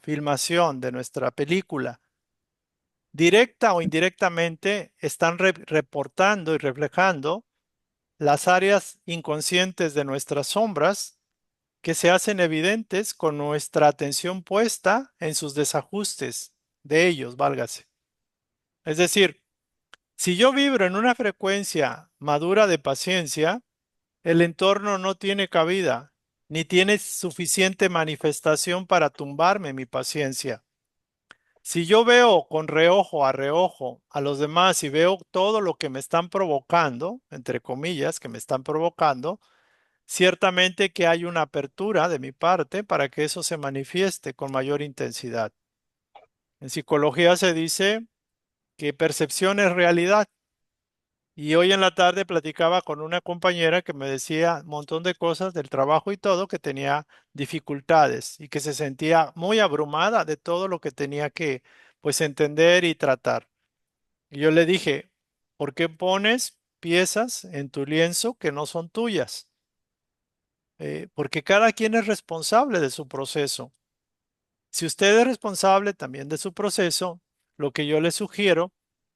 [SPEAKER 1] filmación, de nuestra película. Directa o indirectamente están reportando y reflejando las áreas inconscientes de nuestras sombras que se hacen evidentes con nuestra atención puesta en sus desajustes de ellos, válgase. Es decir, si yo vibro en una frecuencia madura de paciencia, el entorno no tiene cabida, ni tiene suficiente manifestación para tumbarme mi paciencia. Si yo veo con reojo a los demás y veo todo lo que me están provocando, entre comillas, que me están provocando, ciertamente que hay una apertura de mi parte para que eso se manifieste con mayor intensidad. En psicología se dice que percepción es realidad. Y hoy en la tarde platicaba con una compañera que me decía un montón de cosas del trabajo y todo, que tenía dificultades y que se sentía muy abrumada de todo lo que tenía que, pues, entender y tratar. Y yo le dije, ¿por qué pones piezas en tu lienzo que no son tuyas? Porque cada quien es responsable de su proceso. Si usted es responsable también de su proceso, lo que yo le sugiero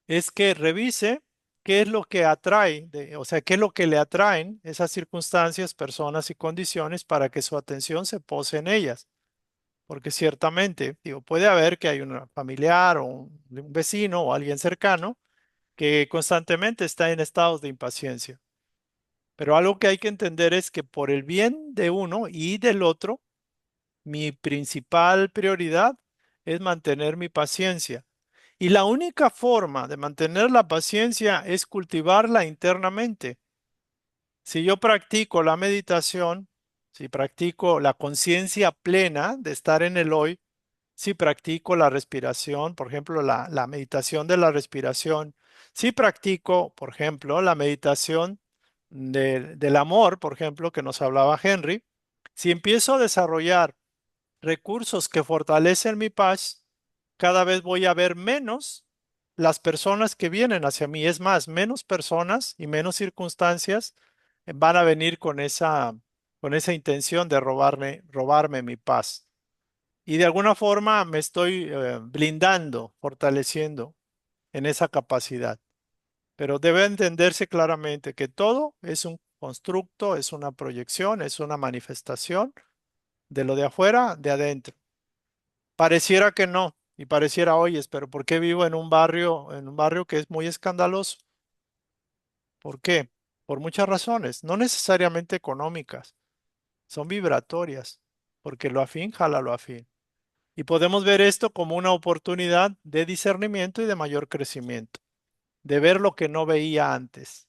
[SPEAKER 1] es que revise qué es lo que atrae, o sea, qué es lo que le atraen esas circunstancias, personas y condiciones para que su atención se pose en ellas. Porque ciertamente, digo, puede haber que hay un familiar o un vecino o alguien cercano que constantemente está en estados de impaciencia. Pero algo que hay que entender es que por el bien de uno y del otro, mi principal prioridad es mantener mi paciencia. Y la única forma de mantener la paciencia es cultivarla internamente. Si yo practico la meditación, si practico la conciencia plena de estar en el hoy, si practico la respiración, por ejemplo, la meditación de la respiración, si practico, por ejemplo, la meditación del amor, por ejemplo, que nos hablaba Henry, si empiezo a desarrollar recursos que fortalecen mi paz, cada vez voy a ver menos las personas que vienen hacia mí. Es más, menos personas y menos circunstancias van a venir con esa intención de robarme mi paz. Y de alguna forma me estoy blindando, fortaleciendo. en esa capacidad. Pero debe entenderse claramente que todo es un constructo, es una proyección, es una manifestación de lo de afuera, de adentro. Pareciera que no, y pareciera, oyes, pero ¿por qué vivo en un barrio que es muy escandaloso? ¿Por qué? Por muchas razones, no necesariamente económicas, son vibratorias, porque lo afín jala lo afín. Y podemos ver esto como una oportunidad de discernimiento y de mayor crecimiento, de ver lo que no veía antes,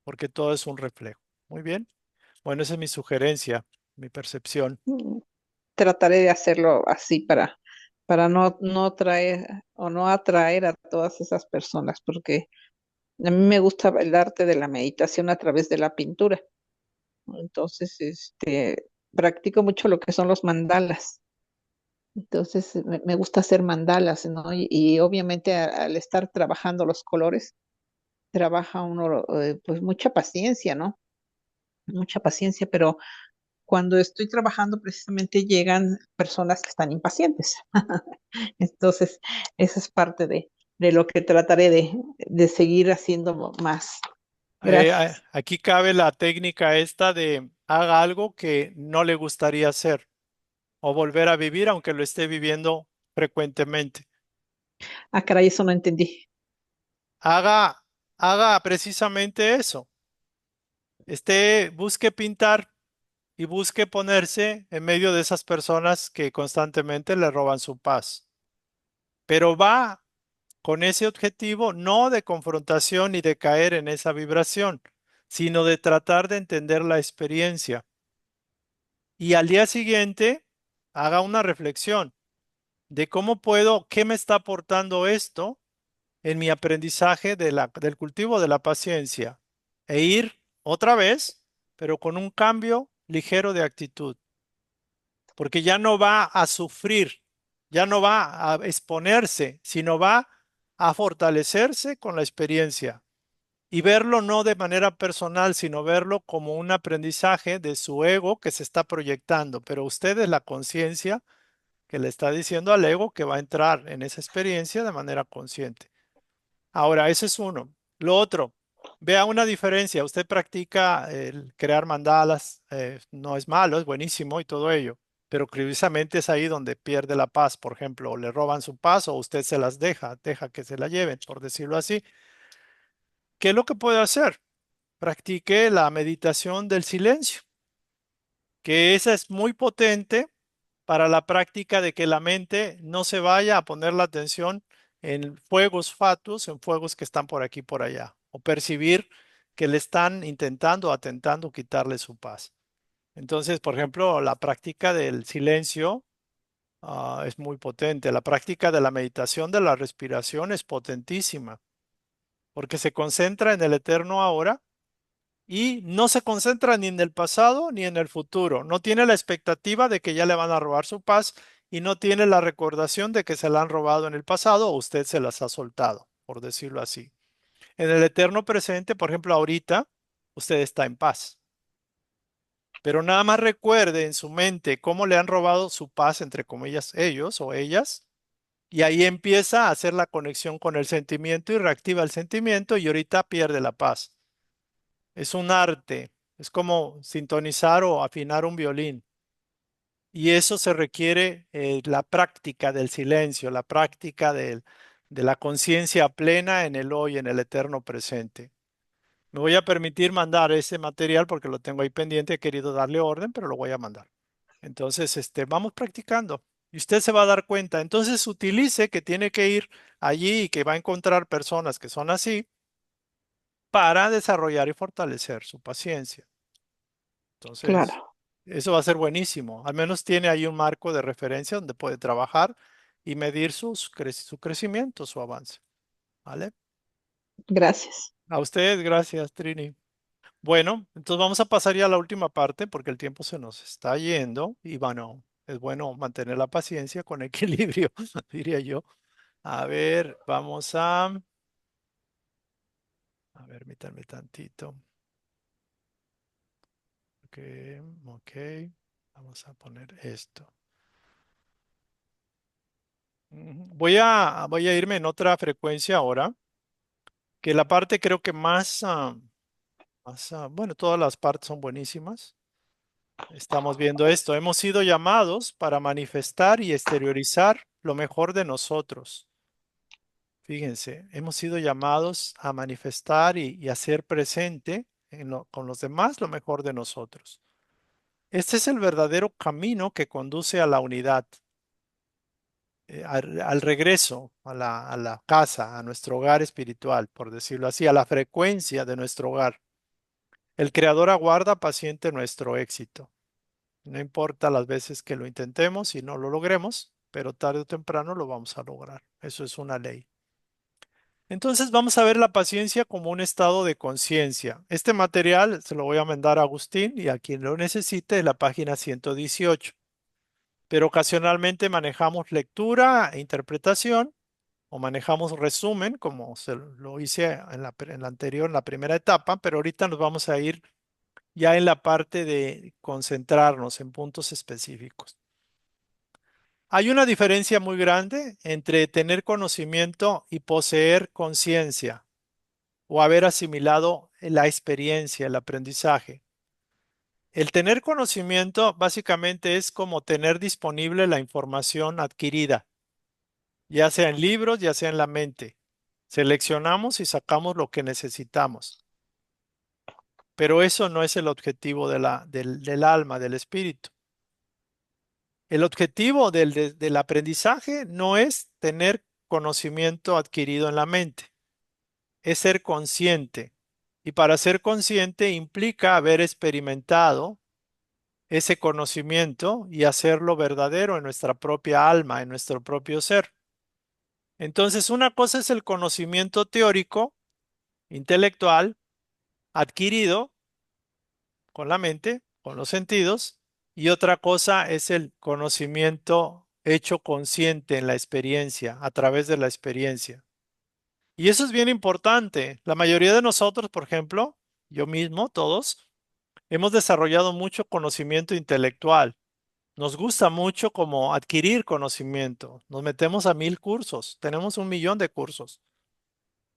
[SPEAKER 1] porque todo es un reflejo. Muy bien. Bueno, esa es mi sugerencia, mi percepción.
[SPEAKER 5] Mm, Trataré de hacerlo así para no traer o no atraer a todas esas personas, porque a mí me gusta el arte de la meditación a través de la pintura. Entonces, practico mucho lo que son los mandalas. Entonces, me gusta hacer mandalas, ¿no? Y obviamente al estar trabajando los colores, trabaja uno, pues mucha paciencia, ¿no? Mucha paciencia, pero cuando estoy trabajando precisamente llegan personas que están impacientes. Entonces, esa es parte de lo que trataré de seguir haciendo más. Gracias.
[SPEAKER 1] Aquí cabe la técnica esta de haga algo que no le gustaría hacer o volver a vivir aunque lo esté viviendo frecuentemente.
[SPEAKER 5] Ah, caray, eso no entendí.
[SPEAKER 1] Haga, haga precisamente eso. Busque pintar y busque ponerse en medio de esas personas que constantemente le roban su paz. Pero va con ese objetivo no de confrontación ni de caer en esa vibración, sino de tratar de entender la experiencia. Y al día siguiente, haga una reflexión de cómo puedo, qué me está aportando esto en mi aprendizaje del cultivo de la paciencia. E ir otra vez, pero con un cambio ligero de actitud, porque ya no va a sufrir, ya no va a exponerse, sino va a fortalecerse con la experiencia y verlo no de manera personal, sino verlo como un aprendizaje de su ego que se está proyectando, pero usted es la conciencia que le está diciendo al ego que va a entrar en esa experiencia de manera consciente. Ahora, ese es uno. Lo otro, vea una diferencia. Usted practica el crear mandalas, no es malo, es buenísimo y todo ello, pero precisamente es ahí donde pierde la paz. Por ejemplo, o le roban su paz o usted se las deja que se la lleven, por decirlo así. ¿Qué es lo que puede hacer? Practique la meditación del silencio, que esa es muy potente para la práctica de que la mente no se vaya a poner la atención en fuegos fatuos, en fuegos que están por aquí y por allá, o percibir que le están intentando, atentando quitarle su paz. Entonces, por ejemplo, la práctica del silencio es muy potente. La práctica de la meditación de la respiración es potentísima, porque se concentra en el eterno ahora y no se concentra ni en el pasado ni en el futuro. No tiene la expectativa de que ya le van a robar su paz y no tiene la recordación de que se la han robado en el pasado o usted se las ha soltado, por decirlo así. En el eterno presente, por ejemplo, ahorita, usted está en paz. Pero nada más recuerde en su mente cómo le han robado su paz, entre comillas, ellos o ellas, y ahí empieza a hacer la conexión con el sentimiento y reactiva el sentimiento y ahorita pierde la paz. Es un arte, es como sintonizar o afinar un violín. Y eso se requiere la práctica del silencio, la práctica de la conciencia plena en el hoy, en el eterno presente. Me voy a permitir mandar ese material porque lo tengo ahí pendiente, he querido darle orden, pero lo voy a mandar. Entonces, vamos practicando y usted se va a dar cuenta. Entonces, utilice que tiene que ir allí y que va a encontrar personas que son así para desarrollar y fortalecer su paciencia. Entonces,
[SPEAKER 5] Claro,
[SPEAKER 1] eso va a ser buenísimo. Al menos tiene ahí un marco de referencia donde puede trabajar y medir su crecimiento, su avance. ¿Vale?
[SPEAKER 5] gracias.
[SPEAKER 1] A usted, gracias, Trini. Bueno, entonces vamos a pasar ya a la última parte porque el tiempo se nos está yendo y bueno, es bueno mantener la paciencia con equilibrio, diría yo. A ver, a ver, permítanme tantito. Ok, ok. Vamos a poner esto. Voy a irme en otra frecuencia ahora, que la parte creo que bueno, todas las partes son buenísimas. Estamos viendo esto. Hemos sido llamados para manifestar y exteriorizar lo mejor de nosotros. Fíjense, hemos sido llamados a manifestar y hacer presente con los demás lo mejor de nosotros. Este es el verdadero camino que conduce a la unidad, al regreso a la casa, a nuestro hogar espiritual, por decirlo así, a la frecuencia de nuestro hogar. El Creador aguarda paciente nuestro éxito. No importa las veces que lo intentemos y no lo logremos, pero tarde o temprano lo vamos a lograr. Eso es una ley. Entonces vamos a ver la paciencia como un estado de conciencia. Este material se lo voy a mandar a Agustín y a quien lo necesite en la página 118. Pero ocasionalmente manejamos lectura e interpretación o manejamos resumen, como lo hice en la anterior, en la primera etapa, pero ahorita nos vamos a ir ya en la parte de concentrarnos en puntos específicos. Hay una diferencia muy grande entre tener conocimiento y poseer conciencia o haber asimilado la experiencia, el aprendizaje. El tener conocimiento básicamente es como tener disponible la información adquirida, ya sea en libros, ya sea en la mente. Seleccionamos y sacamos lo que necesitamos. Pero eso no es el objetivo del alma, del espíritu. El objetivo del aprendizaje no es tener conocimiento adquirido en la mente, es ser consciente. Y para ser consciente implica haber experimentado ese conocimiento y hacerlo verdadero en nuestra propia alma, en nuestro propio ser. Entonces, una cosa es el conocimiento teórico, intelectual, adquirido con la mente, con los sentidos, y otra cosa es el conocimiento hecho consciente en la experiencia, a través de la experiencia. Y eso es bien importante. La mayoría de nosotros, por ejemplo, yo mismo, todos, hemos desarrollado mucho conocimiento intelectual. Nos gusta mucho como adquirir conocimiento. Nos metemos a 1000 cursos. Tenemos 1 millón de cursos.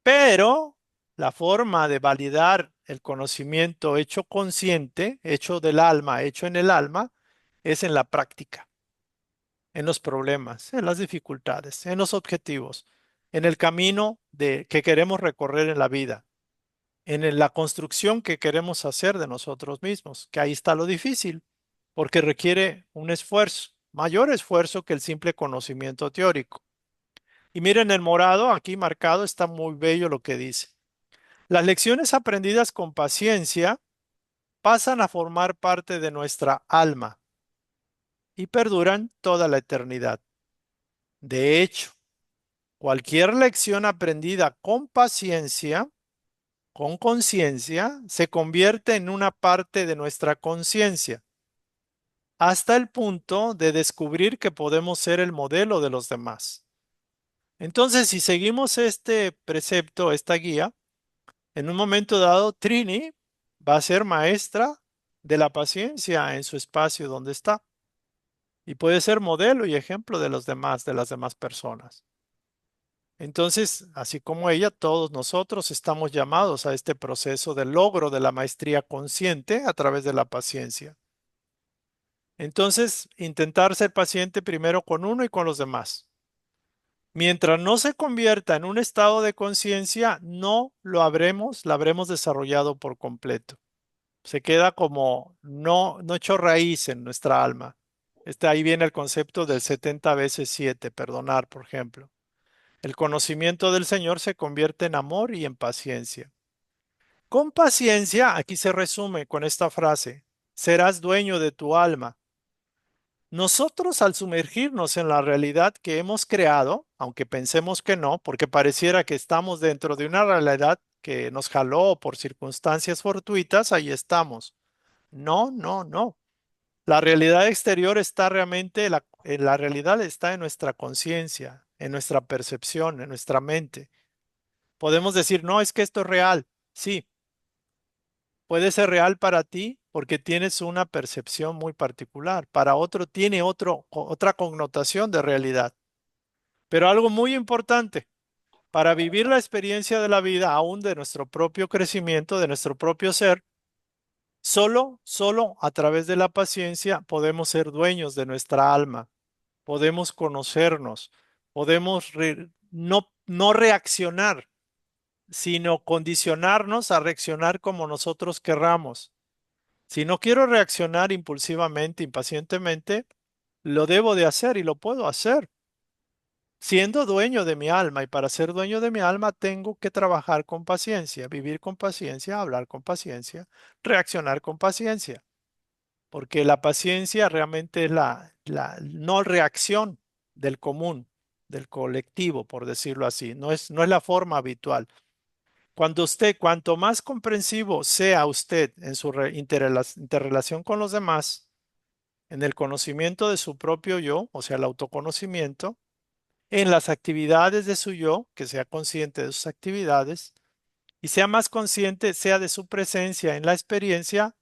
[SPEAKER 1] Pero la forma de validar el conocimiento hecho consciente, hecho del alma, hecho en el alma, es en la práctica, en los problemas, en las dificultades, en los objetivos, en el camino que queremos recorrer en la vida, en la construcción que queremos hacer de nosotros mismos, que ahí está lo difícil, porque requiere un esfuerzo, mayor esfuerzo que el simple conocimiento teórico. Y miren, el morado aquí marcado está muy bello lo que dice. Las lecciones aprendidas con paciencia pasan a formar parte de nuestra alma y perduran toda la eternidad. De hecho, cualquier lección aprendida con paciencia, con conciencia, se convierte en una parte de nuestra conciencia, hasta el punto de descubrir que podemos ser el modelo de los demás. Entonces, si seguimos este precepto, esta guía, en un momento dado, Trini va a ser maestra de la paciencia en su espacio donde está y puede ser modelo y ejemplo de los demás, de las demás personas. Entonces, así como ella, todos nosotros estamos llamados a este proceso de logro de la maestría consciente a través de la paciencia. Entonces, intentar ser paciente primero con uno y con los demás. Mientras no se convierta en un estado de conciencia, no la habremos desarrollado por completo. Se queda como no echó raíz en nuestra alma. Ahí viene el concepto del 70 veces 7, perdonar, por ejemplo. El conocimiento del Señor se convierte en amor y en paciencia. Con paciencia, aquí se resume con esta frase, serás dueño de tu alma. Nosotros al sumergirnos en la realidad que hemos creado, aunque pensemos que no, porque pareciera que estamos dentro de una realidad que nos jaló por circunstancias fortuitas, ahí estamos. No, no, no. La realidad exterior está realmente, la realidad está en nuestra conciencia, en nuestra percepción, en nuestra mente. Podemos decir, no, es que esto es real. Sí, puede ser real para ti porque tienes una percepción muy particular. Para otro tiene otra connotación de realidad. Pero algo muy importante, para vivir la experiencia de la vida, aún de nuestro propio crecimiento, de nuestro propio ser, solo a través de la paciencia podemos ser dueños de nuestra alma, podemos conocernos, podemos no reaccionar, sino condicionarnos a reaccionar como nosotros querramos. Si no quiero reaccionar impulsivamente, impacientemente, lo debo de hacer y lo puedo hacer, siendo dueño de mi alma. Y para ser dueño de mi alma tengo que trabajar con paciencia, vivir con paciencia, hablar con paciencia, reaccionar con paciencia. Porque la paciencia realmente es la no reacción del común, del colectivo, por decirlo así. No es la forma habitual. Cuanto más comprensivo sea usted en su interrelación con los demás, en el conocimiento de su propio yo, o sea, el autoconocimiento, en las actividades de su yo, que sea consciente de sus actividades, y sea más consciente, sea de su presencia en la experiencia,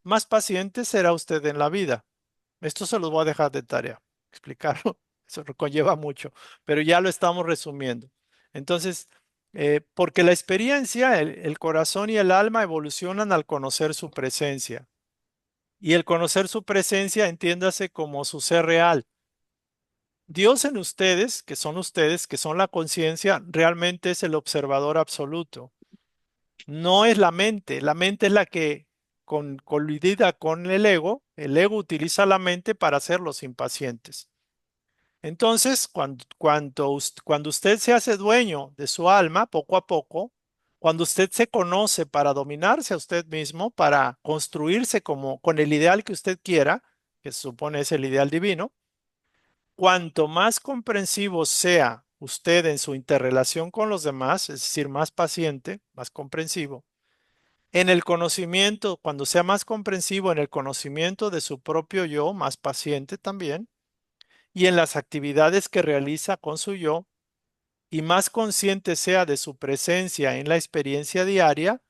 [SPEAKER 1] más paciente será usted en la vida. Esto se los voy a dejar de tarea, explicarlo. Eso lo conlleva mucho, pero ya lo estamos resumiendo. Entonces, porque la experiencia, el corazón y el alma evolucionan al conocer su presencia. Y el conocer su presencia, entiéndase como su ser real. Dios en ustedes, que son la conciencia, realmente es el observador absoluto. No es la mente es la que colidida con el ego utiliza la mente para hacerlos impacientes. Entonces, cuando usted se hace dueño de su alma, poco a poco, cuando usted se conoce para dominarse a usted mismo, para construirse como con el ideal que usted quiera, que se supone es el ideal divino, cuanto más comprensivo sea usted en su interrelación con los demás, es decir, más paciente, más comprensivo, en el conocimiento, cuando sea más comprensivo en el conocimiento de su propio yo, más paciente también, y en las actividades que realiza con su yo, y más consciente sea de su presencia en la experiencia diaria,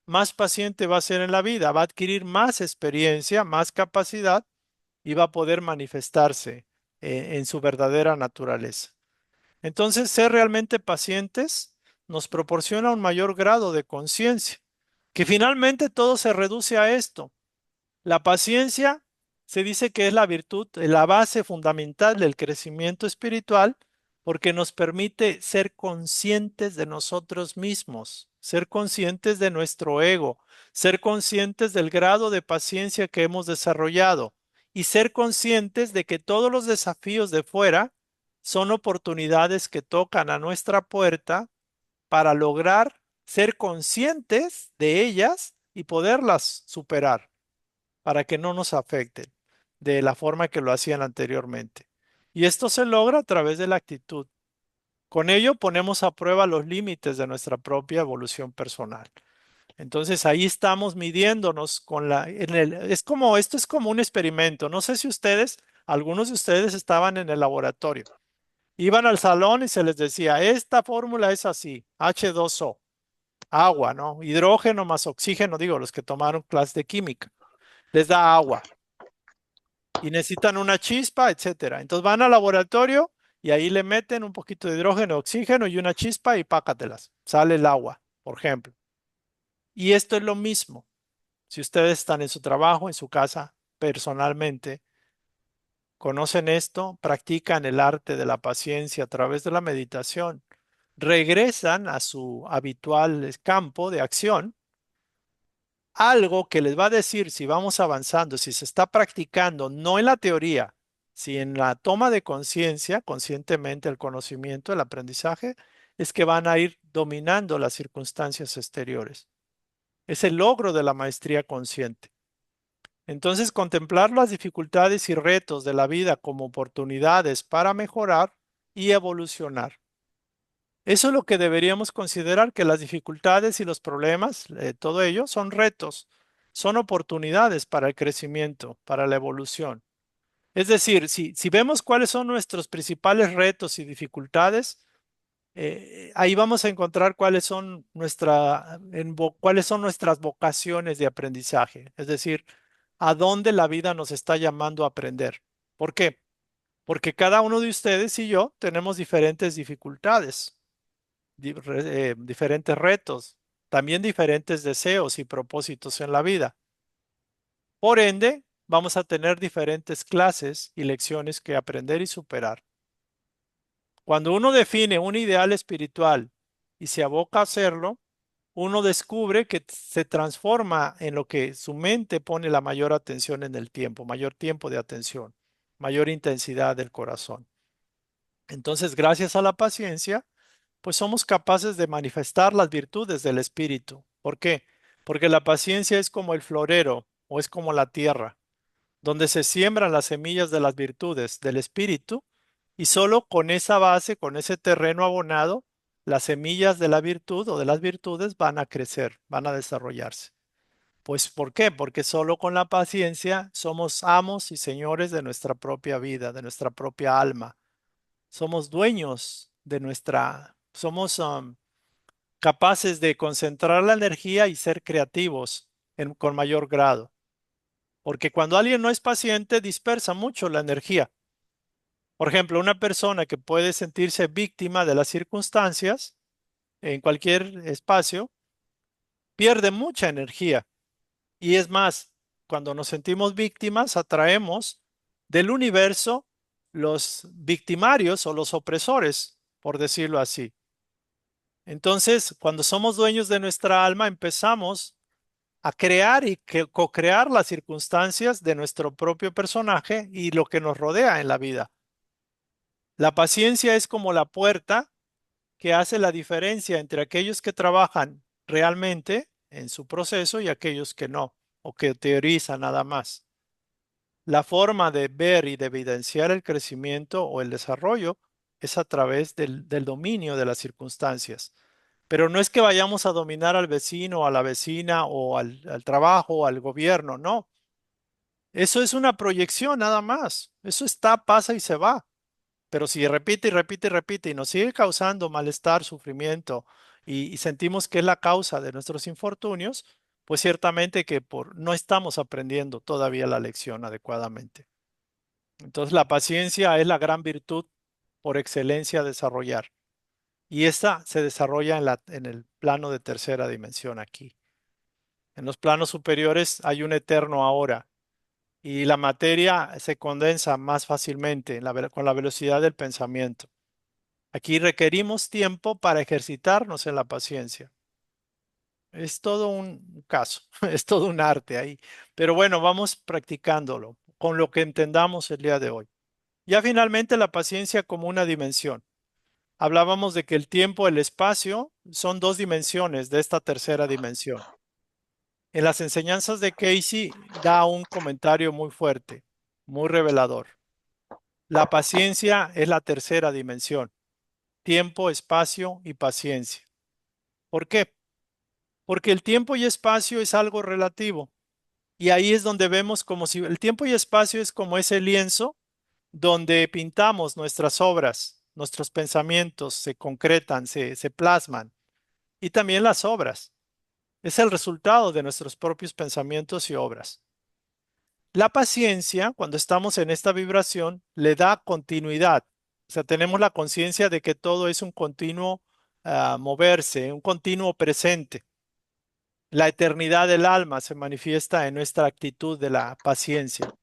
[SPEAKER 1] más paciente va a ser en la vida, va a adquirir más experiencia, más capacidad y va a poder manifestarse en su verdadera naturaleza. Entonces, ser realmente pacientes nos proporciona un mayor grado de conciencia, que finalmente todo se reduce a esto. La paciencia se dice que es la virtud, la base fundamental del crecimiento espiritual, porque nos permite ser conscientes de nosotros mismos, ser conscientes de nuestro ego, ser conscientes del grado de paciencia que hemos desarrollado y ser conscientes de que todos los desafíos de fuera son oportunidades que tocan a nuestra puerta para lograr ser conscientes de ellas y poderlas superar para que no nos afecten de la forma que lo hacían anteriormente. Y esto se logra a través de la actitud. Con ello ponemos a prueba los límites de nuestra propia evolución personal. Entonces ahí estamos midiéndonos con esto es como un experimento. No sé si algunos de ustedes estaban en el laboratorio. Iban al salón y se les decía, esta fórmula es así, H2O, agua, ¿no? Hidrógeno más oxígeno, digo, los que tomaron clase de química. Les da agua y necesitan una chispa, etcétera. Entonces van al laboratorio y ahí le meten un poquito de hidrógeno, oxígeno y una chispa y pácatelas. Sale el agua, por ejemplo. Y esto es lo mismo. Si ustedes están en su trabajo, en su casa, personalmente, conocen esto, practican el arte de la paciencia a través de la meditación, regresan a su habitual campo de acción, algo que les va a decir si vamos avanzando, si se está practicando, no en la teoría, si en la toma de conciencia, conscientemente el conocimiento, el aprendizaje, es que van a ir dominando las circunstancias exteriores. Es el logro de la maestría consciente. Entonces, contemplar las dificultades y retos de la vida como oportunidades para mejorar y evolucionar. Eso es lo que deberíamos considerar, que las dificultades y los problemas, todo ello, son retos, son oportunidades para el crecimiento, para la evolución. Es decir, si vemos cuáles son nuestros principales retos y dificultades, ahí vamos a encontrar cuáles son nuestras vocaciones de aprendizaje. Es decir, a dónde la vida nos está llamando a aprender. ¿Por qué? porque cada uno de ustedes y yo tenemos diferentes dificultades, diferentes retos, también diferentes deseos y propósitos en la vida. Por ende, vamos a tener diferentes clases y lecciones que aprender y superar. Cuando uno define un ideal espiritual y se aboca a hacerlo, uno descubre que se transforma en lo que su mente pone la mayor atención en el tiempo, mayor tiempo de atención, mayor intensidad del corazón. Entonces, gracias a la paciencia, pues somos capaces de manifestar las virtudes del espíritu. ¿Por qué? Porque la paciencia es como el florero o es como la tierra, donde se siembran las semillas de las virtudes del espíritu y solo con esa base, con ese terreno abonado, las semillas de la virtud o de las virtudes van a crecer, van a desarrollarse. Pues ¿por qué? Porque solo con la paciencia somos amos y señores de nuestra propia vida, de nuestra propia alma. Somos dueños de somos capaces de concentrar la energía y ser creativos con mayor grado. Porque cuando alguien no es paciente, dispersa mucho la energía. Por ejemplo, una persona que puede sentirse víctima de las circunstancias en cualquier espacio, pierde mucha energía. Y es más, cuando nos sentimos víctimas, atraemos del universo los victimarios o los opresores, por decirlo así. Entonces, cuando somos dueños de nuestra alma, empezamos a crear y co-crear las circunstancias de nuestro propio personaje y lo que nos rodea en la vida. La paciencia es como la puerta que hace la diferencia entre aquellos que trabajan realmente en su proceso y aquellos que no, o que teorizan nada más. La forma de ver y de evidenciar el crecimiento o el desarrollo es a través del dominio de las circunstancias. Pero no es que vayamos a dominar al vecino, a la vecina o al trabajo o al gobierno, no. Eso es una proyección nada más. Eso está, pasa y se va. Pero si repite y repite y repite y nos sigue causando malestar, sufrimiento y sentimos que es la causa de nuestros infortunios, pues ciertamente que no estamos aprendiendo todavía la lección adecuadamente. Entonces la paciencia es la gran virtud por excelencia a desarrollar. Y esta se desarrolla en el plano de tercera dimensión aquí. En los planos superiores hay un eterno ahora y la materia se condensa más fácilmente con la velocidad del pensamiento. Aquí requerimos tiempo para ejercitarnos en la paciencia. Es todo un caso, es todo un arte ahí. Pero bueno, vamos practicándolo con lo que entendamos el día de hoy. Ya finalmente la paciencia como una dimensión. Hablábamos de que el tiempo y el espacio son dos dimensiones de esta tercera dimensión. En las enseñanzas de Casey da un comentario muy fuerte, muy revelador. La paciencia es la tercera dimensión. Tiempo, espacio y paciencia. ¿Por qué? Porque el tiempo y espacio es algo relativo. Y ahí es donde vemos como si el tiempo y espacio es como ese lienzo donde pintamos nuestras obras, nuestros pensamientos se concretan, se plasman. Y también las obras. Es el resultado de nuestros propios pensamientos y obras. La paciencia, cuando estamos en esta vibración, le da continuidad. O sea, tenemos la conciencia de que todo es un continuo moverse, un continuo presente. La eternidad del alma se manifiesta en nuestra actitud de la paciencia.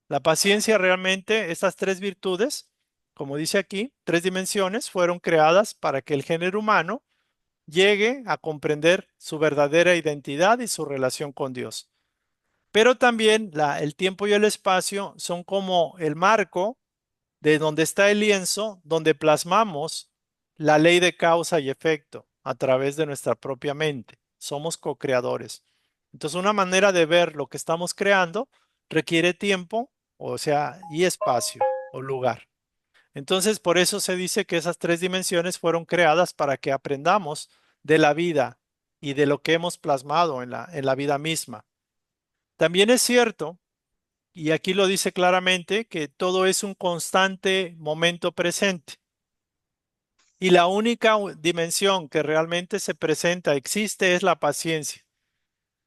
[SPEAKER 1] La paciencia realmente, estas tres virtudes, como dice aquí, tres dimensiones, fueron creadas para que el género humano llegue a comprender su verdadera identidad y su relación con Dios. Pero también el tiempo y el espacio son como el marco de donde está el lienzo, donde plasmamos la ley de causa y efecto a través de nuestra propia mente. Somos co-creadores. Entonces, una manera de ver lo que estamos creando requiere tiempo, o sea, y espacio o lugar. Entonces, por eso se dice que esas tres dimensiones fueron creadas para que aprendamos de la vida y de lo que hemos plasmado en la vida misma. También es cierto, y aquí lo dice claramente, que todo es un constante momento presente. Y la única dimensión que realmente se presenta, existe, es la paciencia.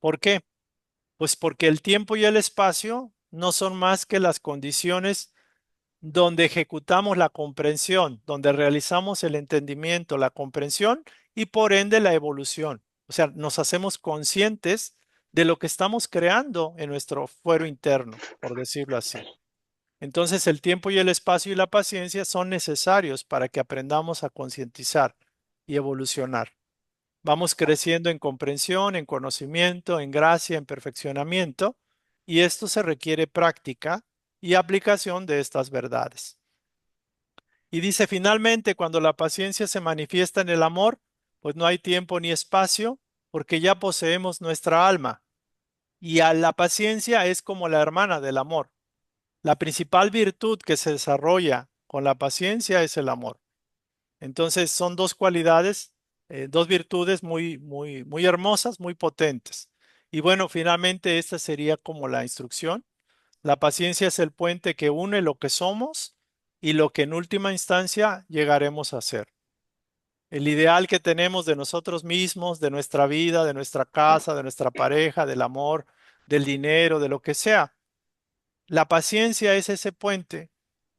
[SPEAKER 1] ¿Por qué? Pues porque el tiempo y el espacio no son más que las condiciones donde ejecutamos la comprensión, donde realizamos el entendimiento, la comprensión y por ende la evolución. O sea, nos hacemos conscientes de lo que estamos creando en nuestro fuero interno, por decirlo así. Entonces, el tiempo y el espacio y la paciencia son necesarios para que aprendamos a concientizar y evolucionar. Vamos creciendo en comprensión, en conocimiento, en gracia, en perfeccionamiento, y esto se requiere práctica y aplicación de estas verdades. Y dice, finalmente, cuando la paciencia se manifiesta en el amor, pues no hay tiempo ni espacio, porque ya poseemos nuestra alma. Y a la paciencia es como la hermana del amor. La principal virtud que se desarrolla con la paciencia es el amor. Entonces son dos cualidades, dos virtudes muy hermosas, muy potentes. Y bueno, finalmente esta sería como la instrucción. La paciencia es el puente que une lo que somos y lo que en última instancia llegaremos a ser. El ideal que tenemos de nosotros mismos, de nuestra vida, de nuestra casa, de nuestra pareja, del amor, del dinero, de lo que sea. La paciencia es ese puente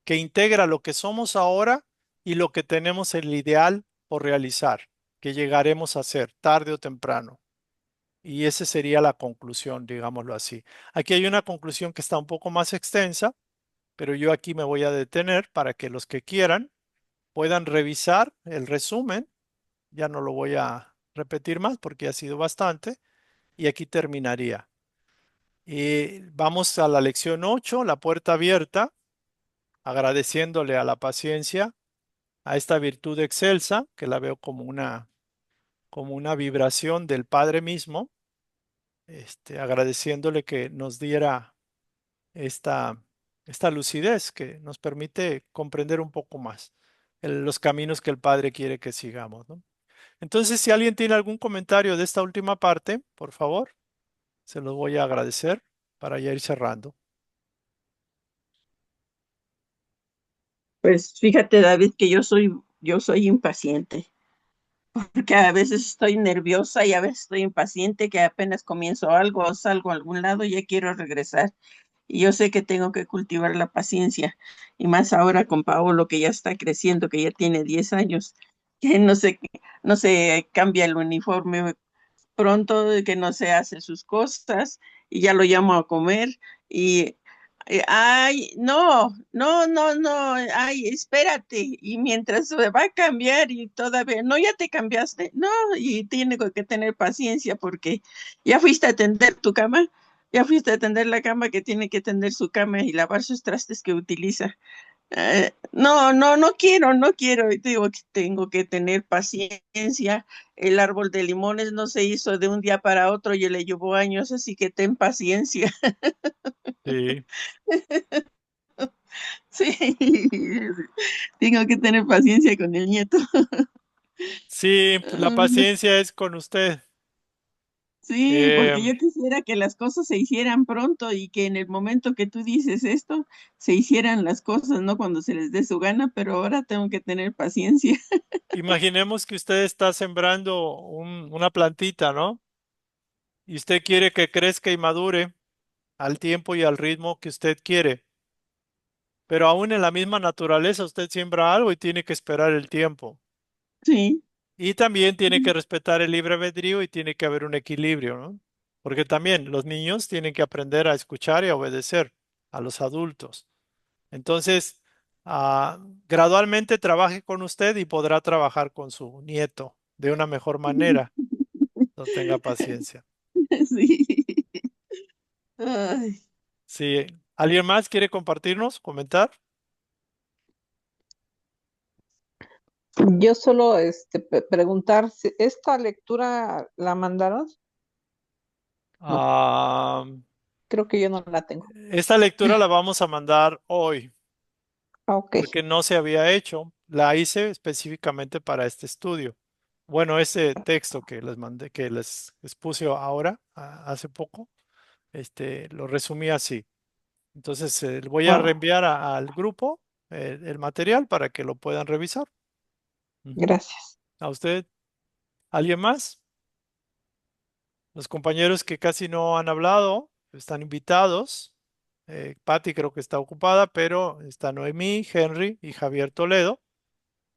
[SPEAKER 1] que integra lo que somos ahora y lo que tenemos el ideal por realizar, que llegaremos a ser tarde o temprano. Y esa sería la conclusión, digámoslo así. Aquí hay una conclusión que está un poco más extensa, pero yo aquí me voy a detener para que los que quieran puedan revisar el resumen. Ya no lo voy a repetir más porque ha sido bastante y aquí terminaría. Y vamos a la lección 8, la puerta abierta, agradeciéndole a la paciencia, a esta virtud excelsa, que la veo como una vibración del Padre mismo, agradeciéndole que nos diera esta, esta lucidez que nos permite comprender un poco más los caminos que el Padre quiere que sigamos, ¿no? Entonces, si alguien tiene algún comentario de esta última parte, por favor, se los voy a agradecer para ya ir cerrando.
[SPEAKER 3] Pues fíjate, David, que yo soy impaciente, porque a veces estoy nerviosa y a veces estoy impaciente, que apenas comienzo algo o salgo a algún lado y ya quiero regresar. Y yo sé que tengo que cultivar la paciencia, y más ahora con Paolo, que ya está creciendo, que ya tiene 10 años, que no se cambia el uniforme pronto, de que no se hace sus cosas, y ya lo llamo a comer y ay, no, no, no, no, ay, espérate, y mientras se va a cambiar y todavía, no, ya te cambiaste, no, y tiene que tener paciencia porque ya fuiste a tender tu cama, ya fuiste a tender la cama, que tiene que tender su cama y lavar sus trastes que utiliza. No, no, no quiero, no quiero. Y digo que tengo que tener paciencia. El árbol de limones no se hizo de un día para otro y le llevó años, así que ten paciencia.
[SPEAKER 1] Sí,
[SPEAKER 3] Sí, tengo que tener paciencia con el nieto.
[SPEAKER 1] sí, pues la paciencia es con usted.
[SPEAKER 3] Sí, porque
[SPEAKER 1] Eh,
[SPEAKER 3] yo quisiera que las cosas se hicieran pronto y que en el momento que tú dices esto, se hicieran las cosas, no cuando se les dé su gana, pero ahora tengo que tener paciencia.
[SPEAKER 1] Imaginemos que usted está sembrando una plantita, ¿no? Y usted quiere que crezca y madure al tiempo y al ritmo que usted quiere. Pero aún en la misma naturaleza usted siembra algo y tiene que esperar el tiempo.
[SPEAKER 3] Sí.
[SPEAKER 1] Y también tiene que respetar el libre albedrío y tiene que haber un equilibrio, ¿no? Porque también los niños tienen que aprender a escuchar y a obedecer a los adultos. Entonces, ah, gradualmente trabaje con usted y podrá trabajar con su nieto de una mejor manera. No tenga paciencia.
[SPEAKER 3] Sí. Ay.
[SPEAKER 1] Si alguien más quiere compartirnos, comentar.
[SPEAKER 5] Yo solo preguntar si esta lectura la mandaron. No,
[SPEAKER 1] Ah,
[SPEAKER 5] creo que yo no la tengo.
[SPEAKER 1] esta lectura la vamos a mandar hoy
[SPEAKER 5] Ah, ok,
[SPEAKER 1] porque no se había hecho. La hice específicamente para este estudio. Bueno, ese texto que les mandé, que les expuse ahora, hace poco, lo resumí así. Entonces, voy a
[SPEAKER 5] bueno,
[SPEAKER 1] reenviar al grupo el material para que lo puedan revisar. Ujú.
[SPEAKER 5] gracias.
[SPEAKER 1] ¿A usted? ¿Alguien más? Los compañeros que casi no han hablado están invitados. Patti creo que está ocupada, pero está Noemí, Henry y Javier Toledo.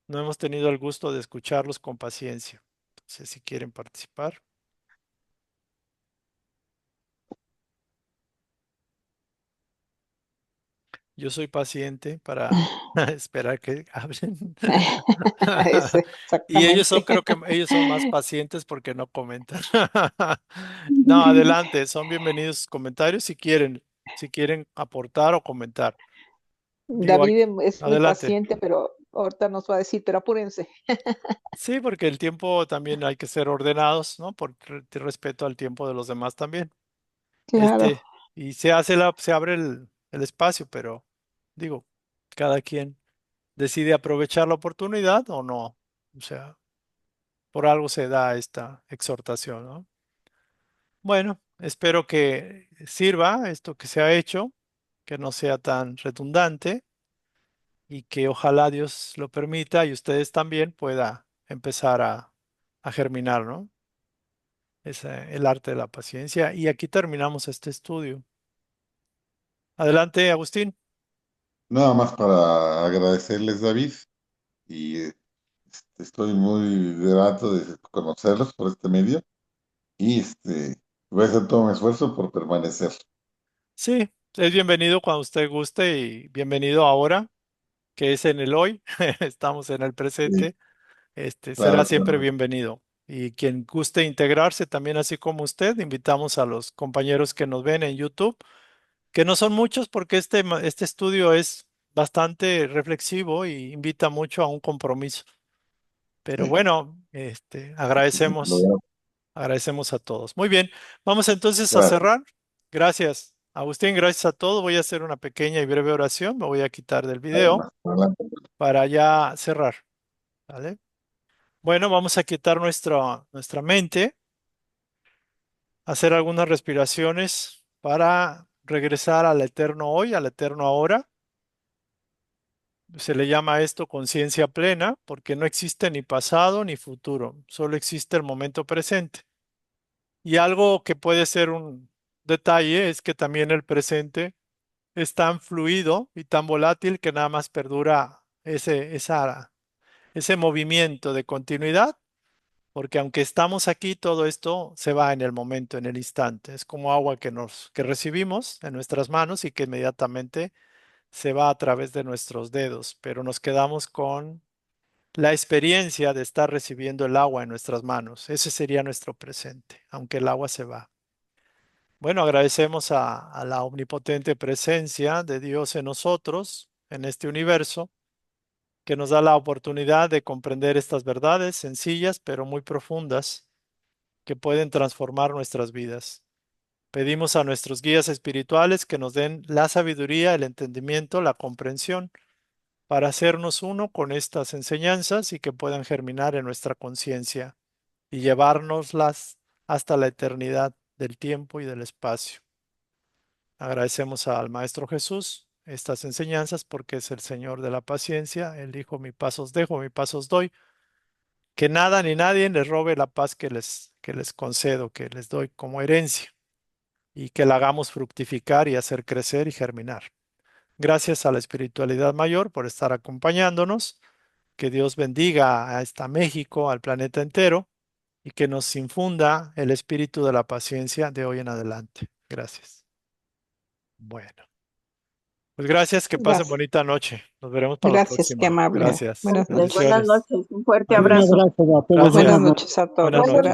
[SPEAKER 1] No hemos tenido el gusto de escucharlos con paciencia. Entonces, si quieren participar. Yo soy paciente para esperar que hablen. Y ellos son,
[SPEAKER 5] Exactamente.
[SPEAKER 1] creo que ellos son más pacientes porque no comentan. No, adelante, son bienvenidos sus comentarios si quieren aportar o comentar. Digo,
[SPEAKER 5] David es muy
[SPEAKER 1] adelante.
[SPEAKER 5] paciente, pero ahorita nos va a decir, pero apúrense.
[SPEAKER 1] Sí, porque el tiempo también hay que ser ordenados, ¿no? Por respeto al tiempo de los demás también.
[SPEAKER 5] Claro,
[SPEAKER 1] Y se abre el espacio, pero digo, cada quien decide aprovechar la oportunidad o no. O sea, por algo se da esta exhortación, ¿no? Bueno, espero que sirva esto que se ha hecho, que no sea tan redundante y que ojalá Dios lo permita y ustedes también pueda empezar a germinar, ¿no? Es el arte de la paciencia. Y aquí terminamos este estudio. Adelante, Agustín.
[SPEAKER 2] Nada más para agradecerles, David, y estoy muy grato de conocerlos por este medio y voy a hacer todo mi esfuerzo por permanecer.
[SPEAKER 1] Sí, es bienvenido cuando usted guste y bienvenido ahora, que es en el hoy. Estamos en el
[SPEAKER 2] Sí,
[SPEAKER 1] presente. Será
[SPEAKER 2] claro,
[SPEAKER 1] siempre
[SPEAKER 2] claro.
[SPEAKER 1] bienvenido. Y quien guste integrarse también así como usted, invitamos a los compañeros que nos ven en YouTube, que no son muchos porque este estudio es bastante reflexivo y invita mucho a un compromiso. Pero
[SPEAKER 2] Sí,
[SPEAKER 1] bueno,
[SPEAKER 2] lo
[SPEAKER 1] agradecemos,
[SPEAKER 2] veo.
[SPEAKER 1] agradecemos a todos. Muy bien, vamos entonces a
[SPEAKER 2] Gracias.
[SPEAKER 1] cerrar. Gracias, Agustín, gracias a todos. Voy a hacer una pequeña y breve oración. Me voy a quitar del video
[SPEAKER 2] Además, adelante.
[SPEAKER 1] para ya cerrar. ¿Vale? Bueno, vamos a quitar nuestra mente, hacer algunas respiraciones para regresar al eterno hoy, al eterno ahora. Se le llama esto conciencia plena porque no existe ni pasado ni futuro, solo existe el momento presente. Y algo que puede ser un detalle es que también el presente es tan fluido y tan volátil que nada más perdura ese movimiento de continuidad, porque aunque estamos aquí, todo esto se va en el momento, en el instante. Es como agua que recibimos en nuestras manos y que inmediatamente se va a través de nuestros dedos, pero nos quedamos con la experiencia de estar recibiendo el agua en nuestras manos. Ese sería nuestro presente, aunque el agua se va. Bueno, agradecemos a la omnipotente presencia de Dios en nosotros, en este universo, que nos da la oportunidad de comprender estas verdades sencillas pero muy profundas que pueden transformar nuestras vidas. Pedimos a nuestros guías espirituales que nos den la sabiduría, el entendimiento, la comprensión para hacernos uno con estas enseñanzas y que puedan germinar en nuestra conciencia y llevárnoslas hasta la eternidad del tiempo y del espacio. Agradecemos al Maestro Jesús estas enseñanzas porque es el Señor de la paciencia. Él dijo, mi paz os dejo, mi paz os doy. Que nada ni nadie les robe la paz que les concedo, que les doy como herencia y que la hagamos fructificar y hacer crecer y germinar. Gracias a la espiritualidad mayor por estar acompañándonos. Que Dios bendiga a esta México, al planeta entero y que nos infunda el espíritu de la paciencia de hoy en adelante. Gracias. Bueno, pues gracias, que pasen
[SPEAKER 5] gracias.
[SPEAKER 1] bonita noche. Nos veremos para la
[SPEAKER 5] Gracias, qué
[SPEAKER 1] próxima.
[SPEAKER 5] amable.
[SPEAKER 1] Gracias.
[SPEAKER 5] Buenas
[SPEAKER 3] Gracias. Buenas
[SPEAKER 1] Bendiciones.
[SPEAKER 3] noches. Un fuerte
[SPEAKER 1] Adiós.
[SPEAKER 6] Muchas
[SPEAKER 3] abrazo.
[SPEAKER 6] gracias a todos.
[SPEAKER 1] Gracias.
[SPEAKER 5] Buenas
[SPEAKER 6] Buenas noches.
[SPEAKER 5] noches a
[SPEAKER 1] Buenas
[SPEAKER 5] todos.
[SPEAKER 1] noches.
[SPEAKER 5] Gracias.